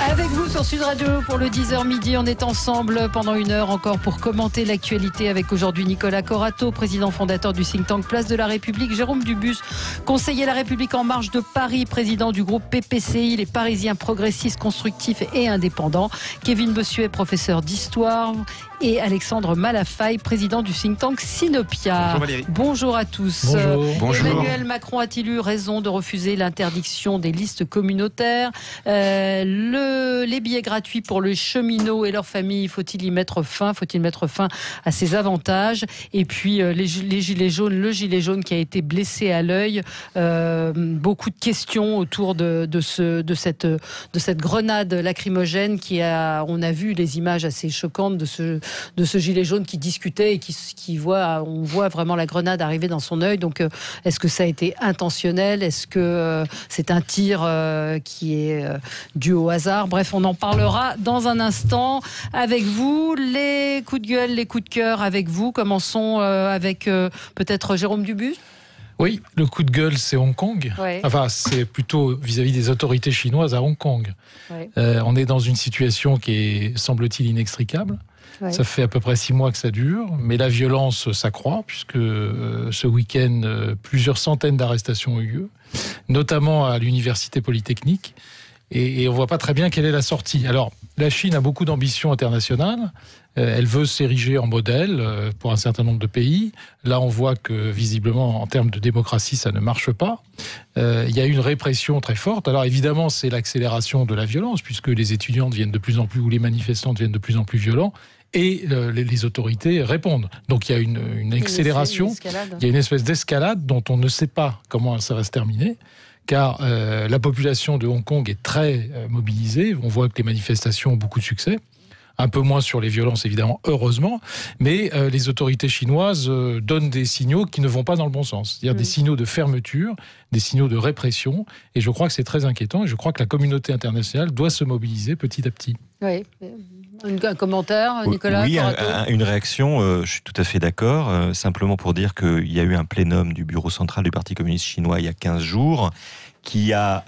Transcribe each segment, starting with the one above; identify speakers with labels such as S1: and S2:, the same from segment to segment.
S1: Avec vous sur Sud Radio pour le 10h midi, on est ensemble pendant 1 heure encore pour commenter l'actualité avec aujourd'hui Nicolas Corato, président fondateur du think tank Place de la République, Jérôme Dubus, conseiller La République En Marche de Paris, président du groupe PPCI, les Parisiens progressistes, constructifs et indépendants, Kevin Bossuet, professeur d'histoire, et Alexandre Malafaille, président du think tank Sinopia.
S2: Bonjour Valérie.
S1: Bonjour à tous.
S2: Bonjour.
S1: Emmanuel Macron a-t-il eu raison de refuser l'interdiction des listes communautaires? Les billets gratuits pour les cheminots et leurs familles, faut-il y mettre fin? Faut-il mettre fin à ces avantages? Et puis les gilets jaunes, le gilet jaune qui a été blessé à l'œil. Beaucoup de questions autour de cette grenade lacrymogène on a vu les images assez choquantes de ce gilet jaune qui discutait et on voit vraiment la grenade arriver dans son œil. Donc, est-ce que ça a été intentionnel? Est-ce que c'est un tir qui est dû au hasard? Bref, on en parlera dans un instant avec vous. Les coups de gueule, les coups de cœur avec vous. Commençons avec peut-être Jérôme Dubus.
S3: Oui, le coup de gueule, c'est Hong Kong.
S1: Ouais.
S3: Enfin, c'est plutôt vis-à-vis des autorités chinoises à Hong Kong. Ouais. On est dans une situation qui est, semble-t-il, inextricable. Ouais. Ça fait à peu près 6 mois que ça dure, mais la violence s'accroît, puisque ce week-end, plusieurs centaines d'arrestations ont eu lieu, notamment à l'université polytechnique, et on ne voit pas très bien quelle est la sortie. Alors, la Chine a beaucoup d'ambitions internationales, elle veut s'ériger en modèle pour un certain nombre de pays. Là, on voit que, visiblement, en termes de démocratie, ça ne marche pas. Il y a une répression très forte. Alors, évidemment, c'est l'accélération de la violence, puisque les étudiants deviennent de plus en plus, ou les manifestants deviennent de plus en plus violents, et les autorités répondent. Donc il y a une accélération, il y a une espèce d'escalade dont on ne sait pas comment ça va se terminer, car la population de Hong Kong est très mobilisée. On voit que les manifestations ont beaucoup de succès. Un peu moins sur les violences, évidemment, heureusement, mais les autorités chinoises donnent des signaux qui ne vont pas dans le bon sens. C'est-à-dire des signaux de fermeture, des signaux de répression, et je crois que c'est très inquiétant, et je crois que la communauté internationale doit se mobiliser petit à petit.
S1: Oui. Un commentaire, Nicolas?
S2: Oui, une réaction, je suis tout à fait d'accord, simplement pour dire qu'il y a eu un plénum du bureau central du Parti communiste chinois il y a 15 jours, qui a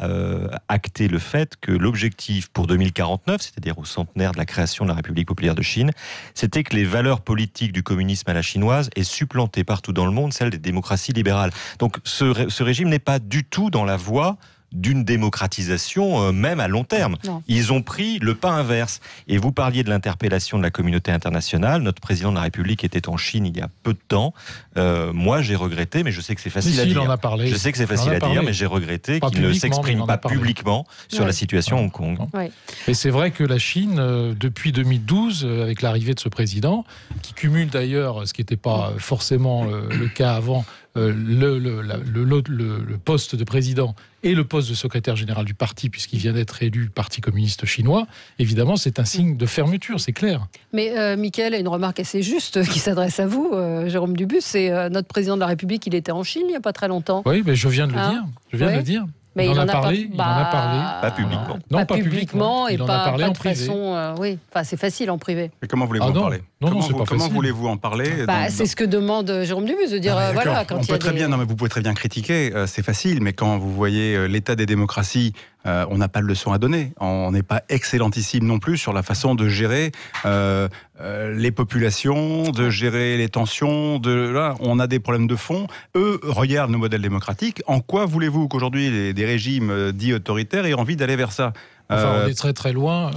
S2: acté le fait que l'objectif pour 2049, c'est-à-dire au centenaire de la création de la République populaire de Chine, c'était que les valeurs politiques du communisme à la chinoise aient supplanté partout dans le monde celles des démocraties libérales. Donc ce régime n'est pas du tout dans la voie d'une démocratisation, même à long terme. Non. Ils ont pris le pas inverse. Et vous parliez de l'interpellation de la communauté internationale. Notre président de la République était en Chine il y a peu de temps. Moi, j'ai regretté, mais je sais que c'est facile à dire.
S3: Il en a parlé.
S2: Je sais que c'est facile à dire, mais j'ai regretté qu'il ne s'exprime pas publiquement sur la situation à Hong Kong.
S3: Ouais. Et c'est vrai que la Chine, depuis 2012, avec l'arrivée de ce président, qui cumule d'ailleurs, ce qui n'était pas forcément le cas avant, le poste de président et le poste de secrétaire général du parti, puisqu'il vient d'être élu Parti communiste chinois, évidemment, c'est un signe de fermeture, c'est clair.
S1: Mais Mickaël a une remarque assez juste qui s'adresse à vous, Jérôme Dubus. C'est notre président de la République, il était en Chine il n'y a pas très longtemps.
S3: Oui, mais je viens de le dire. Je viens de le dire.
S1: Mais
S3: il en a parlé.
S2: Pas publiquement.
S3: Non, pas publiquement.
S1: Et
S3: il en
S1: pas,
S3: a parlé
S1: pas
S3: en
S1: de
S3: privé.
S1: Façon, oui, enfin, c'est facile en privé.
S4: Mais comment voulez-vous en parler? Comment voulez-vous en parler?
S1: C'est ce que demande Jérôme Dubus, de dire voilà, quand
S4: on peut très bien. Non, mais vous pouvez très bien critiquer, c'est facile. Mais quand vous voyez l'état des démocraties, on n'a pas de leçon à donner. On n'est pas excellentissime non plus sur la façon de gérer les populations, de gérer les tensions. Là, on a des problèmes de fond. Eux regardent nos modèles démocratiques. En quoi voulez-vous qu'aujourd'hui des régimes dits autoritaires aient envie d'aller vers ça?
S3: Enfin, on est très très loin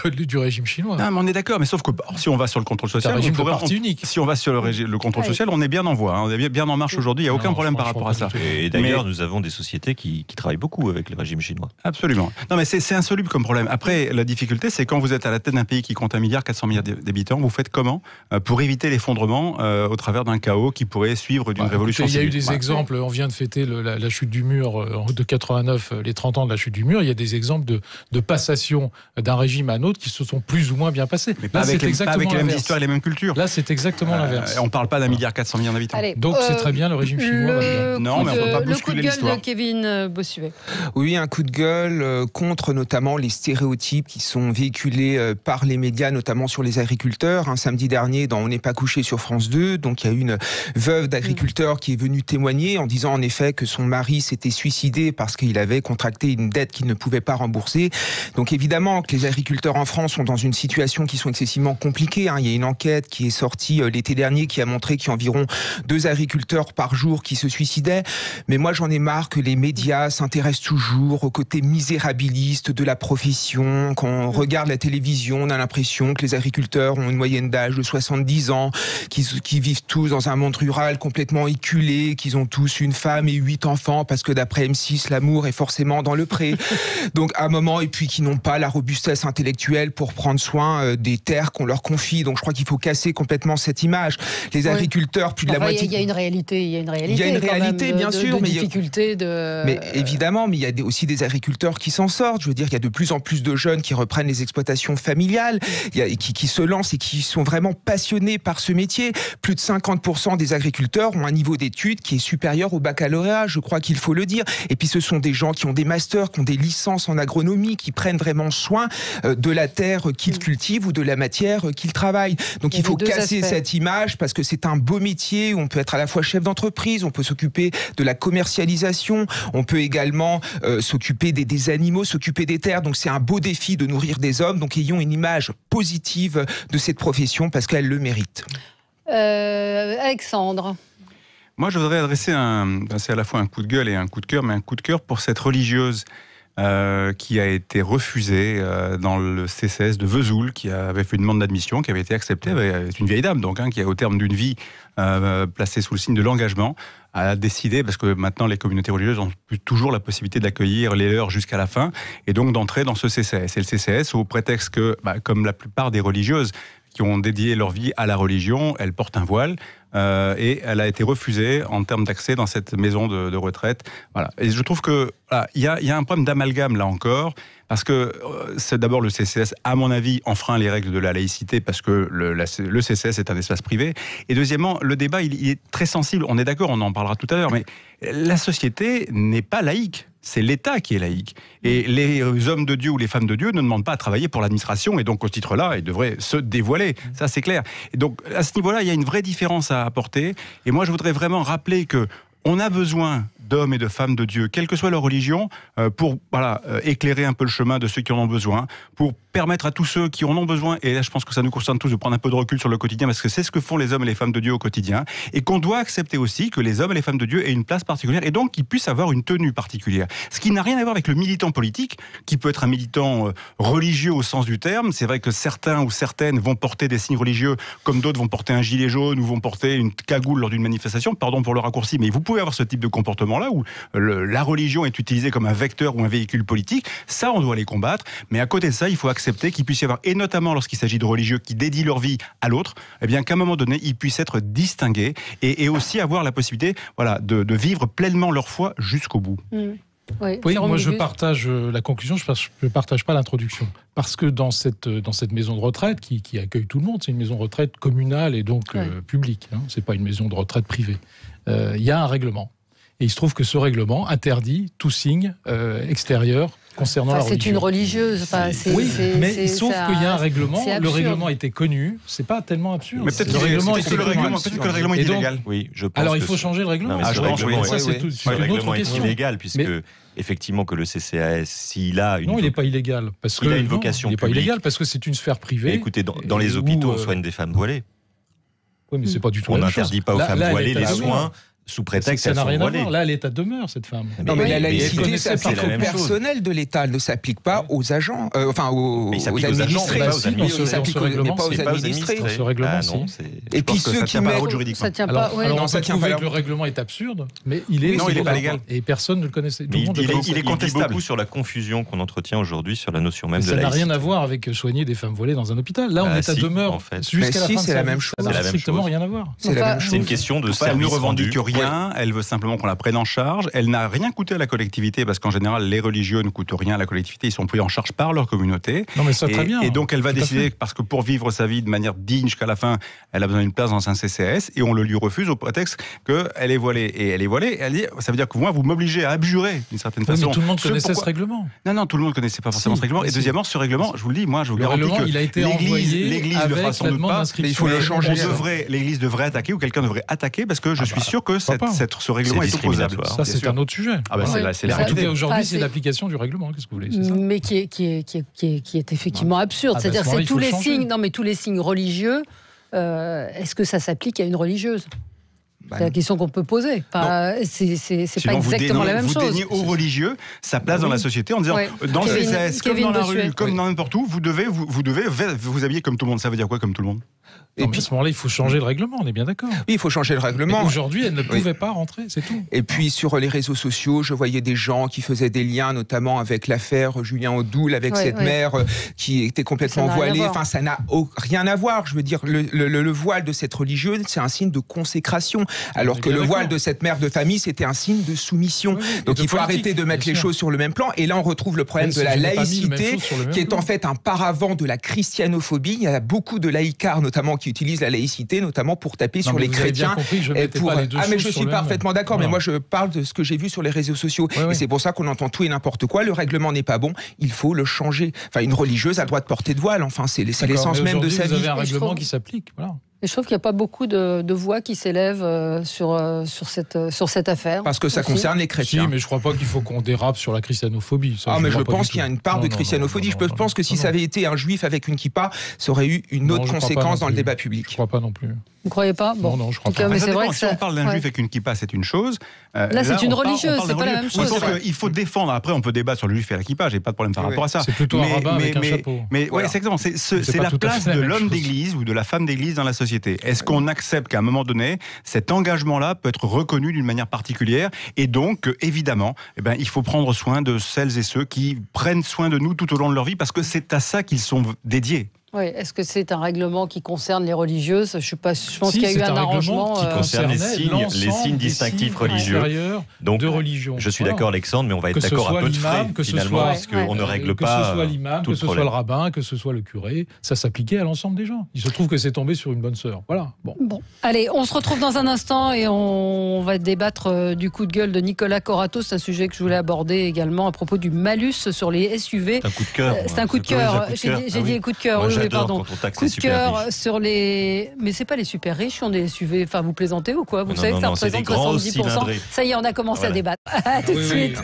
S3: du régime chinois.
S4: Non, mais on est d'accord, mais sauf que si on va sur le contrôle social, si on va sur le contrôle social, on est bien en voie, on est bien en marche aujourd'hui, il n'y a aucun problème par rapport à ça.
S2: Et d'ailleurs, nous avons des sociétés qui travaillent beaucoup avec le régime chinois.
S4: Absolument. Non, mais c'est insoluble comme problème. Après, la difficulté, c'est quand vous êtes à la tête d'un pays qui compte 1,4 milliard d'habitants, vous faites comment pour éviter l'effondrement au travers d'un chaos qui pourrait suivre d'une révolution civile?
S3: Il y a eu des exemples, on vient de fêter la chute du mur de 89, les 30 ans de la chute du mur, il y a des exemples de passation d'un régime à un autre qui se sont plus ou moins bien passés.
S4: Mais pas avec les mêmes histoires et les mêmes cultures.
S3: Là, c'est exactement l'inverse.
S4: On ne parle pas d'1,4 milliard d'habitants.
S1: Allez,
S3: donc c'est très bien le régime chinois.
S4: Non, mais on ne peut pas bousculer l'histoire.
S1: Le coup de gueule de Kevin Bossuet.
S5: Oui, un coup de gueule contre notamment les stéréotypes qui sont véhiculés par les médias, notamment sur les agriculteurs. Samedi dernier, dans On n'est pas couché sur France 2, donc il y a une veuve d'agriculteur qui est venue témoigner en disant en effet que son mari s'était suicidé parce qu'il avait contracté une dette qu'il ne pouvait pas rembourser Donc évidemment que les agriculteurs en France sont dans une situation qui sont excessivement compliquées. Il y a une enquête qui est sortie l'été dernier qui a montré qu'il y a environ 2 agriculteurs par jour qui se suicidaient. Mais moi, j'en ai marre que les médias s'intéressent toujours au côté misérabiliste de la profession. Quand on regarde la télévision, on a l'impression que les agriculteurs ont une moyenne d'âge de 70 ans, qu'ils vivent tous dans un monde rural complètement éculé, qu'ils ont tous une femme et 8 enfants, parce que d'après M6, l'amour est forcément dans le pré. Donc à un moment, et puis qui n'ont pas la robustesse intellectuelle pour prendre soin des terres qu'on leur confie. Donc je crois qu'il faut casser complètement cette image. Les agriculteurs, plus de la moitié...
S1: Il y a une réalité. Il y a une
S5: réalité, bien sûr.
S1: Mais difficulté de...
S5: Mais évidemment, mais il y a aussi des agriculteurs qui s'en sortent. Je veux dire, il y a de plus en plus de jeunes qui reprennent les exploitations familiales, qui se lancent et qui sont vraiment passionnés par ce métier. Plus de 50% des agriculteurs ont un niveau d'études qui est supérieur au baccalauréat, je crois qu'il faut le dire. Et puis ce sont des gens qui ont des masters, qui ont des licences en agronomie, qui prennent vraiment soin de la terre qu'ils cultivent ou de la matière qu'ils travaillent. Donc il faut casser cette image, parce que c'est un beau métier où on peut être à la fois chef d'entreprise, on peut s'occuper de la commercialisation, on peut également s'occuper des animaux, s'occuper des terres. Donc c'est un beau défi de nourrir des hommes. Donc ayons une image positive de cette profession parce qu'elle le mérite.
S1: Alexandre.
S4: Moi, je voudrais adresser c'est à la fois un coup de gueule et un coup de cœur, mais un coup de cœur pour cette religieuse qui a été refusée dans le CCS de Vesoul, qui avait fait une demande d'admission, qui avait été acceptée. C'est une vieille dame, donc, qui, au terme d'une vie placée sous le signe de l'engagement, a décidé, parce que maintenant les communautés religieuses ont toujours la possibilité d'accueillir les leurs jusqu'à la fin, et donc d'entrer dans ce CCS. Et le CCS, au prétexte que, comme la plupart des religieuses qui ont dédié leur vie à la religion, elles portent un voile, et elle a été refusée en termes d'accès dans cette maison de retraite. Voilà. Et je trouve que y a un problème d'amalgame là encore, parce que c'est d'abord le CCS, à mon avis, enfreint les règles de la laïcité, parce que le CCS est un espace privé. Et deuxièmement, le débat, il est très sensible. On est d'accord, on en parlera tout à l'heure, mais la société n'est pas laïque. C'est l'État qui est laïque. Et les hommes de Dieu ou les femmes de Dieu ne demandent pas à travailler pour l'administration, et donc au titre-là, ils devraient se dévoiler. Ça, c'est clair. Et donc, à ce niveau-là, il y a une vraie différence à apporter. Et moi, je voudrais vraiment rappeler que on a besoin d'hommes et de femmes de Dieu, quelle que soit leur religion, pour éclairer un peu le chemin de ceux qui en ont besoin, pour permettre à tous ceux qui en ont besoin, et là je pense que ça nous concerne tous, de prendre un peu de recul sur le quotidien, parce que c'est ce que font les hommes et les femmes de Dieu au quotidien, et qu'on doit accepter aussi que les hommes et les femmes de Dieu aient une place particulière, et donc qu'ils puissent avoir une tenue particulière. Ce qui n'a rien à voir avec le militant politique, qui peut être un militant religieux au sens du terme. C'est vrai que certains ou certaines vont porter des signes religieux, comme d'autres vont porter un gilet jaune, ou vont porter une cagoule lors d'une manifestation, pardon pour le raccourci, mais vous pouvez avoir ce type de comportement là où la religion est utilisée comme un vecteur ou un véhicule politique. Ça, on doit les combattre, mais à côté de ça, il faut accepter qu'il puisse y avoir, et notamment lorsqu'il s'agit de religieux qui dédient leur vie à l'autre, eh bien qu'à un moment donné, ils puissent être distingués et aussi avoir la possibilité de vivre pleinement leur foi jusqu'au bout.
S3: Oui, moi je partage la conclusion, je ne partage pas l'introduction. Parce que dans cette maison de retraite qui accueille tout le monde, c'est une maison de retraite communale et donc publique, ce n'est pas une maison de retraite privée. Il y a un règlement. Et il se trouve que ce règlement interdit tout signe extérieur concernant la religion.
S1: C'est une religieuse.
S3: Mais sauf qu'il y a un règlement. Le règlement était connu. C'est pas tellement absurde.
S4: Mais peut-être que le règlement est illégal.
S2: Oui, je pense.
S3: Alors il faut changer le règlement.
S2: Je pense que
S3: c'est
S2: le règlement est illégal, puisque effectivement que le CCAS, s'il a une...
S3: Non, il n'est pas illégal. Parce
S2: il a une vocation publique.
S3: Il n'est pas illégal parce que c'est une sphère privée.
S2: Écoutez, dans les hôpitaux, on soigne des femmes voilées.
S3: Oui, mais c'est pas du tout
S2: on
S3: la même chose.
S2: n'interdit pas aux femmes voilées les soins sous prétexte qu'elles sont voilées. Ça n'a rien à voir.
S3: Là, elle est à demeure, cette femme.
S5: Non, mais la laïcité s'applique au personnel de l'État, elle ne s'applique pas aux agents, aux administrés.
S3: Il s'applique pas aux administrés. Dans ce règlement,
S5: et puis ceux qui mettent...
S1: Ça tient pas.
S3: Alors, on peut trouver que le règlement est absurde, mais il est
S4: pas légal.
S3: Et personne ne le connaissait.
S2: Il est contestable. Beaucoup sur la confusion qu'on entretient aujourd'hui sur la notion même de laïcité.
S3: Ça n'a rien à voir avec soigner des femmes voilées dans un hôpital. Là, on est à demeure jusqu'à la fin de
S5: c'est la même chose.
S3: Ça n'a strictement rien à voir.
S2: C'est une question de service.
S4: Elle ne revendique rien, elle veut simplement qu'on la prenne en charge. Elle n'a rien coûté à la collectivité, parce qu'en général, les religieux ne coûtent rien à la collectivité, ils sont pris en charge par leur communauté.
S3: Non, mais ça, très bien.
S4: Et donc, elle va décider, parce que pour vivre sa vie de manière digne jusqu'à la fin, elle a besoin d'une place dans un CCAS, et on le lui refuse au prétexte qu'elle est voilée. Et elle est voilée, elle dit, ça veut dire que moi, vous m'obligez à abjurer d'une certaine façon.
S3: Mais tout le monde connaissait ce règlement.
S4: Non, tout le monde ne connaissait pas forcément ce règlement. Et deuxièmement, ce règlement, je vous le dis, moi, je vous garantis que
S3: il a été
S4: l'Église ne fera sans doute pas.
S3: Il faut le changer.
S4: L'Église devrait attaquer, ou quelqu'un devrait attaquer, parce que je suis sûr que ce règlement est opposable.
S3: Ça, c'est un autre sujet.
S4: Ah bah c'est la
S3: En tout cas, aujourd'hui, c'est l'application du règlement. Qu'est-ce que vous voulez, c'est ça ?
S1: Mais qui est effectivement absurde. C'est-à-dire, c'est tous les signes. Non, mais tous les signes religieux. Est-ce que ça s'applique à une religieuse ? C'est la question qu'on peut poser. Enfin, c'est pas exactement la même chose.
S4: Vous déniez aux religieux sa place dans la société en disant dans le CCAS, comme dans la rue, comme dans n'importe où, vous devez vous habiller comme tout le monde. Ça veut dire quoi, comme tout le monde ?
S3: Et puis à ce moment-là, il faut changer le règlement, on est bien d'accord.
S5: Oui, il faut changer le règlement.
S3: Aujourd'hui, elle ne pouvait pas rentrer, c'est tout.
S5: Et puis sur les réseaux sociaux, je voyais des gens qui faisaient des liens, notamment avec l'affaire Julien Audoul, avec cette mère qui était complètement voilée. Enfin, ça n'a rien à voir. Je veux dire, le voile de cette religieuse, c'est un signe de consécration, alors que le voile de cette mère de famille, c'était un signe de soumission. Donc il faut arrêter de mettre les choses sur le même plan. Et là, on retrouve le problème de la laïcité, qui est en fait un paravent de la christianophobie. Il y a beaucoup de laïcards, notamment, qui utilisent la laïcité, notamment pour taper sur les chrétiens. Mais je suis parfaitement d'accord, mais moi je parle de ce que j'ai vu sur les réseaux sociaux. Et c'est pour ça qu'on entend tout et n'importe quoi. Le règlement n'est pas bon, il faut le changer. Enfin, une religieuse a le droit de porter de voile, enfin, c'est l'essence même de sa vie.
S3: Vous avez un règlement qui s'applique, voilà.
S1: Et je trouve qu'il n'y a pas beaucoup de voix qui s'élèvent sur cette affaire.
S5: Parce que ça concerne les chrétiens.
S3: Si, mais je ne crois pas qu'il faut qu'on dérape sur la christianophobie. Ça,
S5: mais je pense qu'il y a une part de christianophobie. Je pense que si ça avait été un juif avec une kippa, ça aurait eu une autre conséquence dans le débat public.
S3: Je ne crois pas non plus.
S1: Vous ne croyez pas ? Bon.
S3: Non, je crois pas.
S1: Mais c'est vrai que
S4: si on parle d'un juif avec une kippa, c'est une chose.
S1: Là, c'est une religieuse, c'est pas la même chose.
S4: Il faut défendre. Après, on peut débattre sur le juif et la kippa. J'ai pas de problème par rapport à ça.
S3: C'est plutôt un rabbin avec un chapeau.
S4: Mais ouais, c'est exactement. C'est la place de l'homme d'église ou de la femme d'église dans la société. Est-ce qu'on accepte qu'à un moment donné, cet engagement-là peut être reconnu d'une manière particulière, et donc, évidemment, il faut prendre soin de celles et ceux qui prennent soin de nous tout au long de leur vie, parce que c'est à ça qu'ils sont dédiés.
S1: Oui, est-ce que c'est un règlement qui concerne les religieuses ? Je pense qu'il y a eu un arrangement
S2: qui concerne les signes distinctifs religieux. Donc,
S3: de religion.
S2: Je suis d'accord, Alexandre, mais on va être d'accord à peu de frais, finalement, parce qu'on ne règle pas.
S3: Que ce soit l'imam, que ce soit le rabbin, que ce soit le curé, ça s'appliquait à l'ensemble des gens. Il se trouve que c'est tombé sur une bonne sœur. Voilà.
S1: Bon. Allez, on se retrouve dans un instant et on va débattre du coup de gueule de Nicolas Corato. C'est un sujet que je voulais aborder également à propos du malus sur les SUV.
S2: C'est un coup de cœur.
S1: C'est un coup de cœur. J'ai dit coup de cœur.
S2: Moi, j'adore quand on taxe les super riches.
S1: Sur les... Mais c'est pas les super riches qui ont des SUV. Enfin, vous plaisantez ou quoi ? Vous savez que ça représente 70%. Ça y est, on a commencé à débattre. Tout de suite.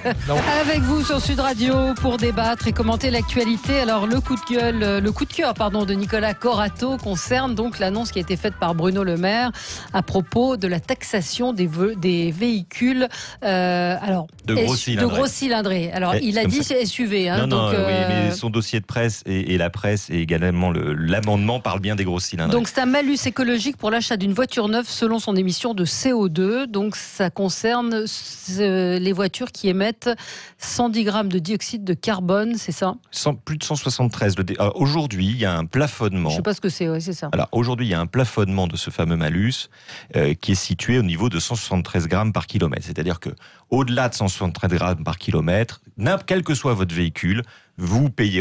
S1: Avec vous sur Sud Radio pour débattre et commenter l'actualité. Alors, le coup de cœur de Nicolas Corato concerne donc l'annonce qui a été faite par Bruno Le Maire à propos de la taxation des véhicules
S2: de
S1: gros cylindrés. Alors, il a dit SUV.
S2: Mais son dossier de presse et la presse et également l'amendement parle bien des grosses cylindrées.
S1: Donc c'est un malus écologique pour l'achat d'une voiture neuve selon son émission de CO2. Donc ça concerne les voitures qui émettent 110 grammes de dioxyde de carbone, c'est ça ?
S2: Plus de 173. Aujourd'hui, il y a un plafonnement.
S1: Je ne sais pas ce que c'est, c'est ça.
S2: Alors aujourd'hui, il y a un plafonnement de ce fameux malus qui est situé au niveau de 173 grammes par kilomètre. C'est-à-dire que au-delà de 173 grammes par kilomètre, quel que soit votre véhicule, vous payez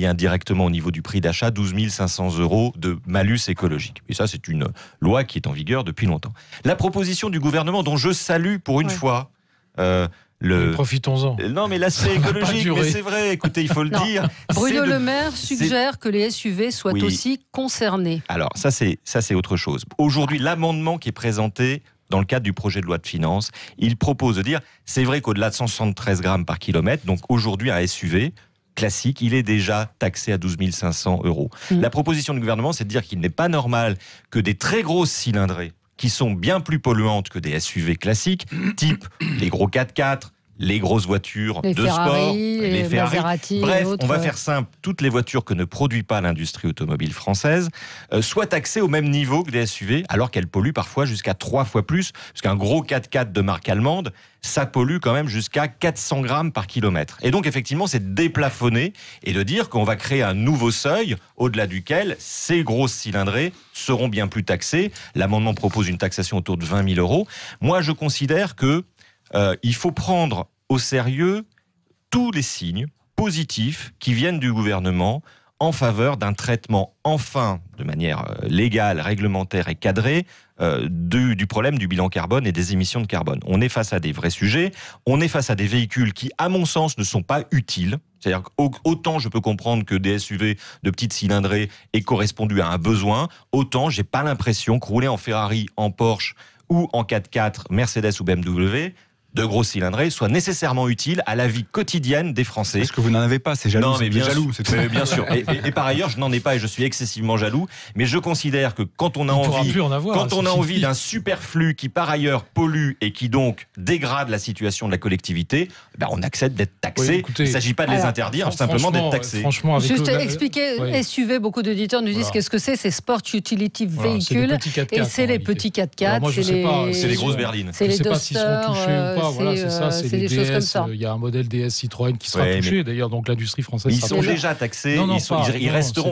S2: indirectement au niveau du prix d'achat 12 500 € de malus écologique. Et ça, c'est une loi qui est en vigueur depuis longtemps. La proposition du gouvernement, dont je salue pour une fois...
S3: Profitons-en.
S2: Non, mais l'aspect écologique, mais c'est vrai, écoutez, il faut le dire.
S1: Bruno Le Maire suggère que les SUV soient aussi concernés.
S2: Alors, ça c'est autre chose. Aujourd'hui, l'amendement qui est présenté dans le cadre du projet de loi de finances, il propose de dire, c'est vrai qu'au-delà de 173 grammes par kilomètre, donc aujourd'hui un SUV classique, il est déjà taxé à 12 500 €. La proposition du gouvernement, c'est de dire qu'il n'est pas normal que des très grosses cylindrées, qui sont bien plus polluantes que des SUV classiques, type les gros 4x4, les grosses voitures de sport, les Ferrari.
S1: Maserati,
S2: bref, on va faire simple, toutes les voitures que ne produit pas l'industrie automobile française soient taxées au même niveau que des SUV, alors qu'elles polluent parfois jusqu'à 3 fois plus, parce qu'un gros 4x4 de marque allemande, ça pollue quand même jusqu'à 400 grammes par kilomètre. Et donc effectivement, c'est de déplafonner et de dire qu'on va créer un nouveau seuil au-delà duquel ces grosses cylindrées seront bien plus taxées. L'amendement propose une taxation autour de 20 000 €. Moi, je considère que il faut prendre au sérieux tous les signes positifs qui viennent du gouvernement en faveur d'un traitement enfin de manière légale, réglementaire et cadrée du problème du bilan carbone et des émissions de carbone. On est face à des vrais sujets, on est face à des véhicules qui, à mon sens, ne sont pas utiles. C'est-à-dire qu'autant je peux comprendre que des SUV de petite cylindrée aient correspondu à un besoin, autant j'ai pas l'impression que rouler en Ferrari, en Porsche ou en 4x4 Mercedes ou BMW, de gros cylindrés, soit nécessairement utile à la vie quotidienne des Français.
S4: Parce que vous n'en avez pas, c'est jaloux.
S2: Non, mais bien
S4: jaloux,
S2: sûr, bien sûr. Et par ailleurs, je n'en ai pas et je suis excessivement jaloux. Mais je considère que quand on a envie d'un superflu qui par ailleurs pollue et qui donc dégrade la situation de la collectivité, on accepte d'être taxé.
S3: Oui, écoutez,
S2: il ne s'agit pas de les interdire, simplement d'être taxé.
S3: Franchement,
S1: juste expliquer, SUV, beaucoup d'auditeurs nous disent qu'est-ce que c'est Sport Utility Vehicle. Et c'est les petits 4x4.
S2: C'est les grosses berlines.
S1: C'est les Duster.
S3: Voilà, c'est ça, c'est
S1: des
S3: les
S1: choses
S3: DS,
S1: comme ça.
S3: Il y a un modèle DS Citroën qui sera touché, d'ailleurs, donc l'industrie française
S2: ils
S3: sera
S2: sont déjà taxés,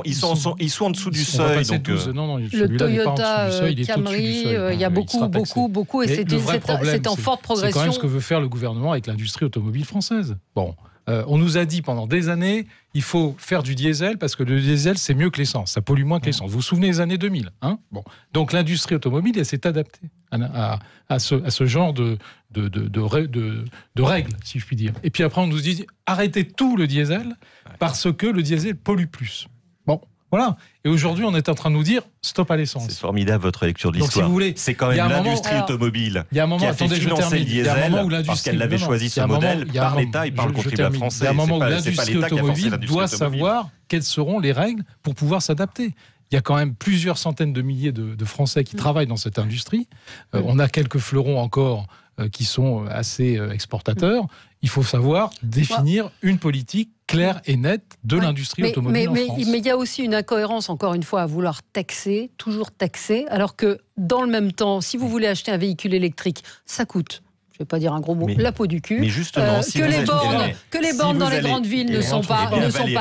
S2: ils sont en dessous du seuil.
S1: Le Toyota Camry, il y a beaucoup, et c'est en forte progression.
S3: C'est quand même ce que veut faire le gouvernement avec l'industrie automobile française. Bon. On nous a dit pendant des années, il faut faire du diesel parce que le diesel, c'est mieux que l'essence, ça pollue moins que l'essence. Vous vous souvenez des années 2000, hein ? Bon. Donc l'industrie automobile, elle s'est adaptée à ce genre de règles, si je puis dire. Et puis après, on nous dit, arrêtez tout le diesel parce que le diesel pollue plus. Bon, voilà. Et aujourd'hui, on est en train de nous dire stop à l'essence.
S2: C'est formidable votre lecture de l'histoire.
S3: Donc, si vous voulez,
S2: c'est quand même l'industrie automobile qui a fait financer le diesel parce qu'elle l'avait choisi ce modèle par l'État et par le contribuable français.
S3: Il y a un moment où l'industrie automobile doit savoir quelles seront les règles pour pouvoir s'adapter. Il y a quand même plusieurs centaines de milliers de Français qui travaillent dans cette industrie. On a quelques fleurons encore qui sont assez exportateurs. Il faut savoir définir une politique claire et nette de l'industrie automobile en France.
S1: Mais il y a aussi une incohérence, encore une fois, à vouloir taxer, toujours taxer, alors que dans le même temps, si vous voulez acheter un véhicule électrique, ça coûte, je ne vais pas dire un gros mot, la peau du cul.
S2: Mais justement,
S1: que les bornes dans les grandes villes ne sont pas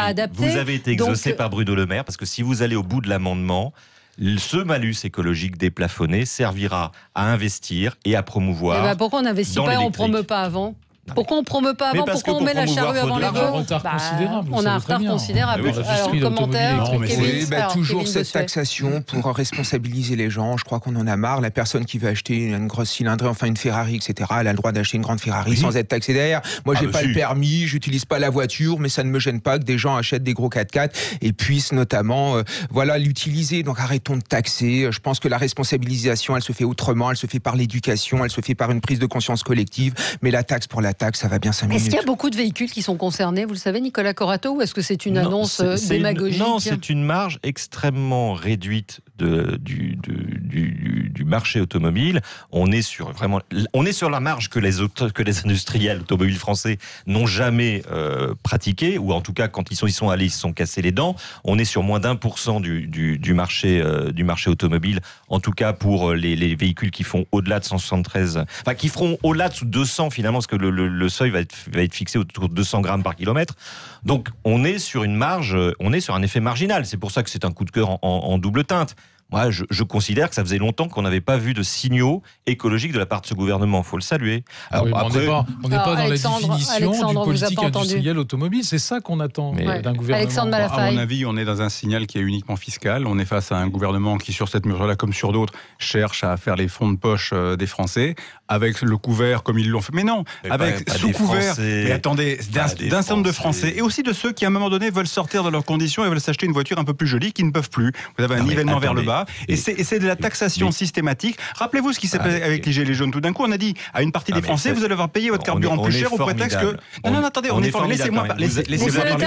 S1: adaptées.
S2: Vous avez été exaucé par Bruno Le Maire, parce que si vous allez au bout de l'amendement, ce malus écologique déplafonné servira à investir et à promouvoir.
S1: Pourquoi on n'investit pas et on ne promeut pas avant ? Pourquoi on ne promeut pas avant ? Pourquoi on met la charrue avant les bœufs ?
S3: On a un retard considérable.
S1: On a un retard considérable. Alors, commentaire,
S5: toujours cette taxation pour responsabiliser les gens. Je crois qu'on en a marre. La personne qui veut acheter une grosse cylindrée, enfin une Ferrari, etc., elle a le droit d'acheter une grande Ferrari sans être taxée derrière. Moi, j'ai pas le permis, j'utilise pas la voiture, mais ça ne me gêne pas que des gens achètent des gros 4x4 et puissent notamment l'utiliser. Donc arrêtons de taxer. Je pense que la responsabilisation, elle se fait autrement. Elle se fait par l'éducation, elle se fait par une prise de conscience collective. Mais la taxe pour la taxe, ça va bien 5 minutes.
S1: Est-ce qu'il y a beaucoup de véhicules qui sont concernés, vous le savez, Nicolas Corato, ou est-ce que c'est une annonce démagogique ?
S2: Non, c'est une marge extrêmement réduite du marché automobile. On est sur la marge que les industriels automobiles français n'ont jamais pratiquée, ou en tout cas quand ils sont allés, ils se sont cassés les dents. On est sur moins d'1% du marché automobile, en tout cas pour les véhicules qui font au-delà de 173, enfin qui feront au-delà de 200 finalement, parce que le seuil va être fixé autour de 200 grammes par kilomètre. Donc on est sur une marge, on est sur un effet marginal. C'est pour ça que c'est un coup de cœur en double teinte. Moi, je considère que ça faisait longtemps qu'on n'avait pas vu de signaux écologiques de la part de ce gouvernement. Il faut le saluer.
S3: Alors, après, on n'est pas dans la définition d'une politique industrielle automobile. C'est ça qu'on attend d'un gouvernement.
S4: À mon avis, on est dans un signal qui est uniquement fiscal. On est face à un gouvernement qui, sur cette mesure-là, comme sur d'autres, cherche à faire les fonds de poche des Français, avec le couvert comme ils l'ont fait. Mais non, avec sous couvert. Mais attendez, d'un certain nombre de Français, et aussi de ceux qui, à un moment donné, veulent sortir de leurs conditions et veulent s'acheter une voiture un peu plus jolie, qui ne peuvent plus. Vous avez un nivellement vers le bas. Et c'est de la taxation systématique. Rappelez-vous ce qui s'est passé avec les gilets jaunes. Tout d'un coup, on a dit à une partie des Français, vous allez avoir payé votre carburant plus cher au prétexte que... Non, attendez, on est formidable. Laissez-moi parler ce qui se passe.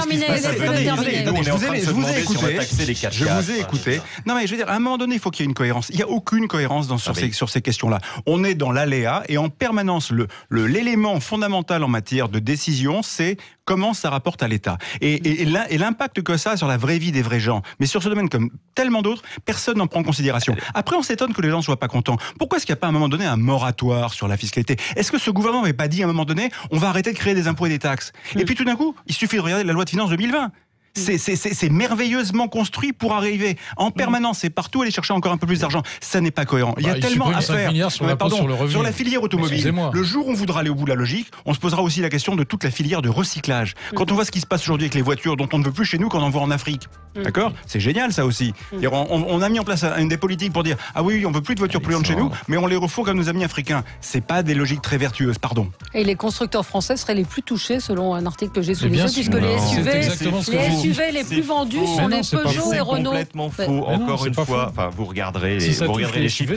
S4: Je vous ai écouté. Non, mais je veux dire, à un moment donné, il faut qu'il y ait une cohérence. Il n'y a aucune cohérence sur ces questions-là. On est dans l'aléa et en permanence, l'élément fondamental en matière de décision, c'est comment ça rapporte à l'État. Et l'impact que ça a sur la vraie vie des vrais gens. Mais sur ce domaine, comme tellement d'autres, personne n'en prend en considération. Après, on s'étonne que les gens ne soient pas contents. Pourquoi est-ce qu'il n'y a pas à un moment donné un moratoire sur la fiscalité ? Est-ce que ce gouvernement n'avait pas dit à un moment donné, on va arrêter de créer des impôts et des taxes ? Et puis tout d'un coup, il suffit de regarder la loi de finances 2020. C'est merveilleusement construit pour arriver en permanence et partout aller chercher encore un peu plus d'argent. Ça n'est pas cohérent. Il y a tellement à faire. Sur la filière automobile, le jour où on voudra aller au bout de la logique, on se posera aussi la question de toute la filière de recyclage. Quand on voit ce qui se passe aujourd'hui avec les voitures dont on ne veut plus chez nous, qu'on envoie en Afrique. D'accord ? C'est génial, ça aussi. On a mis en place des politiques pour dire « Ah oui, on veut plus de voitures polluantes chez nous, mais on les refourgue comme nos amis africains. » C'est pas des logiques très vertueuses, pardon.
S1: Et les constructeurs français seraient les plus touchés, selon un article que j'ai sous les yeux, puisque les SUV les plus vendus sont les Peugeot et Renault.
S2: C'est complètement faux. Encore une fois, vous regarderez les chiffres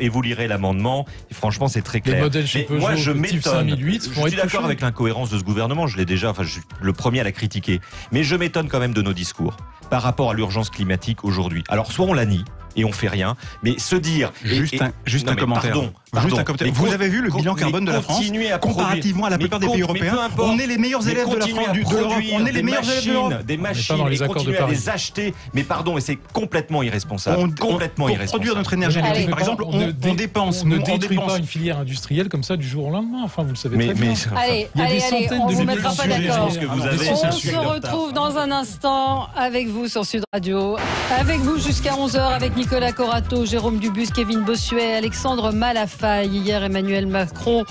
S2: et vous lirez l'amendement. Et franchement, c'est très clair.
S3: Les modèles chez Peugeot,
S2: moi, je m'étonne.
S3: 5008,
S2: je suis d'accord avec l'incohérence de ce gouvernement. Je l'ai déjà. Je suis le premier à la critiquer. Mais je m'étonne quand même de nos discours par rapport à l'urgence climatique aujourd'hui. Alors, soit on la nie et on fait rien, mais se dire...
S4: Juste un commentaire. Vous avez vu le bilan carbone de la France comparativement à la plupart des pays européens? On est les meilleurs élèves de l'Europe. On est les meilleurs élèves de l'Europe.
S2: Des machines, et continuer à les acheter. Mais pardon, mais c'est complètement irresponsable. Pour
S4: produire notre énergie électrique, par exemple, on dépense.
S3: On ne détruit pas une filière industrielle comme ça du jour au lendemain. Enfin, vous le savez très bien.
S1: Allez, on ne vous mettra pas d'accord. On se retrouve dans un instant avec vous sur Sud Radio. Avec vous jusqu'à 11h avec Nicolas Corato, Jérôme Dubus, Kevin Bossuet, Alexandre Malafaille. Hier, Emmanuel Macron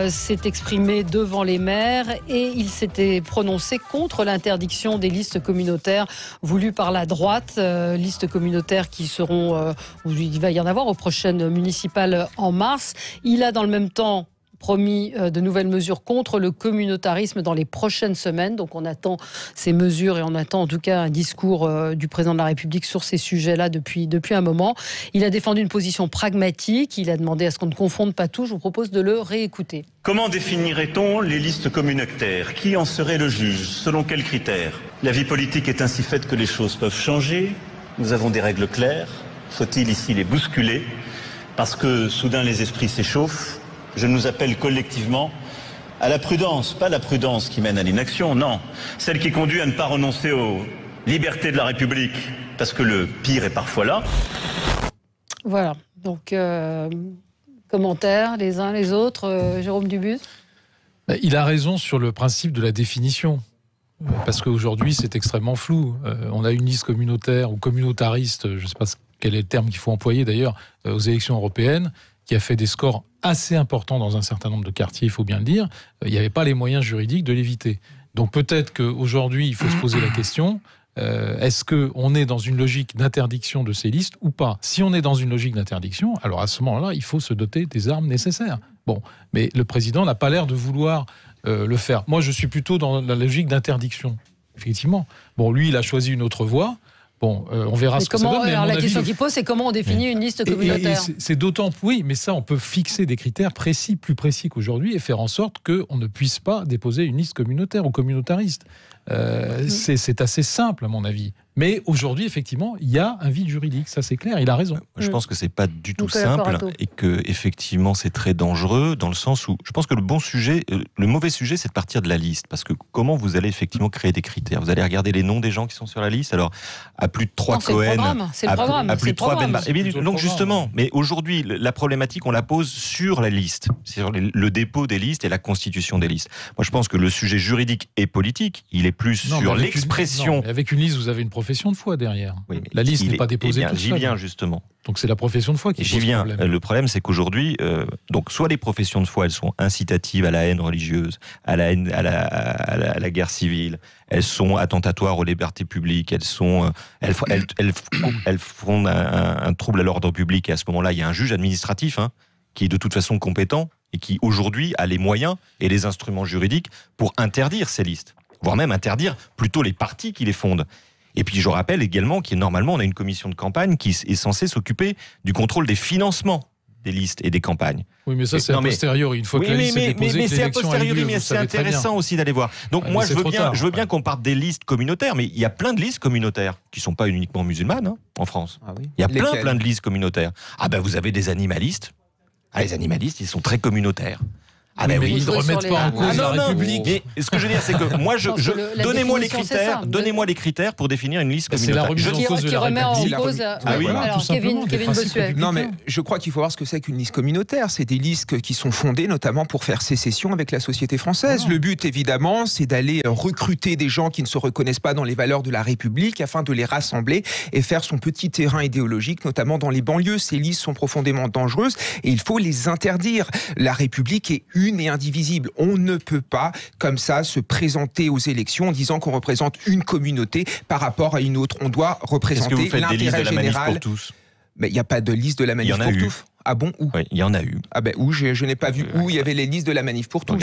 S1: s'est exprimé devant les maires et il s'était prononcé contre l'interdiction des listes communautaires voulues par la droite. Listes communautaires qui seront, où il va y en avoir aux prochaines municipales en mars. Il a dans le même temps promis de nouvelles mesures contre le communautarisme dans les prochaines semaines. Donc on attend ces mesures et on attend en tout cas un discours du président de la République sur ces sujets-là depuis un moment. Il a défendu une position pragmatique. Il a demandé à ce qu'on ne confonde pas tout. Je vous propose de le réécouter.
S6: Comment définirait-on les listes communautaires ? Qui en serait le juge ? Selon quels critères ? La vie politique est ainsi faite que les choses peuvent changer. Nous avons des règles claires. Faut-il ici les bousculer ? Parce que soudain les esprits s'échauffent. Je nous appelle collectivement à la prudence, pas la prudence qui mène à l'inaction, non, celle qui conduit à ne pas renoncer aux libertés de la République, parce que le pire est parfois là.
S1: Voilà, donc commentaires les uns les autres, Jérôme Dubus.
S3: Il a raison sur le principe de la définition. Parce qu'aujourd'hui, c'est extrêmement flou. On a une liste communautaire ou communautariste, je ne sais pas quel est le terme qu'il faut employer d'ailleurs, aux élections européennes, qui a fait des scores assez importants dans un certain nombre de quartiers, il faut bien le dire. Il n'y avait pas les moyens juridiques de l'éviter. Donc peut-être qu'aujourd'hui, il faut se poser la question, est-ce qu'on est dans une logique d'interdiction de ces listes ou pas ? Si on est dans une logique d'interdiction, alors à ce moment-là, il faut se doter des armes nécessaires. Bon, mais le président n'a pas l'air de vouloir le faire. Moi, je suis plutôt dans la logique d'interdiction, effectivement. Bon, lui, il a choisi une autre voie. Bon, on verra ce que ça donne. Mais
S1: la question qu'il pose, c'est comment on définit une liste communautaire.
S3: C'est d'autant, oui, mais ça, on peut fixer des critères précis, plus précis qu'aujourd'hui, et faire en sorte qu'on ne puisse pas déposer une liste communautaire ou communautariste. C'est assez simple, à mon avis. Mais aujourd'hui, effectivement, il y a un vide juridique, ça c'est clair, il a raison.
S2: Je pense que c'est pas du tout simple et que effectivement c'est très dangereux dans le sens où je pense que le mauvais sujet, c'est de partir de la liste, parce que comment vous allez effectivement créer des critères ? Vous allez regarder les noms des gens qui sont sur la liste. Alors à plus de 3 Cohen,
S1: c'est le programme,
S2: à plus de 3 Ben.
S3: Eh bien,
S2: donc justement, mais aujourd'hui la problématique on la pose sur la liste, sur le dépôt des listes et la constitution des listes. Moi je pense que le sujet juridique et politique, il est plus sur l'expression.
S3: Avec une liste, vous avez une profession de foi derrière. Oui, la liste n'est pas déposée toute seule.
S2: J'y viens justement.
S3: Donc c'est la profession de foi qui pose problème.
S2: Le problème, c'est qu'aujourd'hui, donc soit les professions de foi, elles sont incitatives à la haine religieuse, à la haine, à la guerre civile. Elles sont attentatoires aux libertés publiques. Elles font un trouble à l'ordre public. Et à ce moment-là, il y a un juge administratif qui est de toute façon compétent et qui aujourd'hui a les moyens et les instruments juridiques pour interdire ces listes, voire même interdire plutôt les partis qui les fondent. Et puis je rappelle également normalement on a une commission de campagne qui est censée s'occuper du contrôle des financements des listes et des campagnes.
S3: Oui, mais ça c'est a posteriori, une fois que la liste est déposée,
S2: mais c'est a posteriori, mais c'est intéressant aussi d'aller voir. Donc moi je veux bien qu'on parte des listes communautaires, mais il y a plein de listes communautaires qui sont pas uniquement musulmanes en France. Ah oui. Il y a plein de listes communautaires. Ah ben vous avez des animalistes. Ah, les animalistes, ils sont très communautaires. Ah ben oui,
S3: ils ne remettent pas en cause la République.
S2: Mais ce que je veux dire, c'est que moi, donnez-moi les critères pour définir une liste communautaire.
S3: C'est la remise en cause de la République.
S1: Ah oui, alors Kevin Bossuet.
S5: Non, mais je crois qu'il faut voir ce que c'est qu'une liste communautaire. C'est des listes qui sont fondées notamment pour faire sécession avec la société française. Le but, évidemment, c'est d'aller recruter des gens qui ne se reconnaissent pas dans les valeurs de la République afin de les rassembler et faire son petit terrain idéologique, notamment dans les banlieues. Ces listes sont profondément dangereuses et il faut les interdire. La République est une et indivisible. On ne peut pas, comme ça, se présenter aux élections en disant qu'on représente une communauté par rapport à une autre. On doit représenter l'intérêt général.
S2: Pour tous ?
S5: Mais il n'y a pas de liste de la manif pour tous. Ah bon, où ?
S2: Oui, il y en a eu.
S5: Ah ben où, je n'ai pas vu où il y avait les listes de la manif pour tous.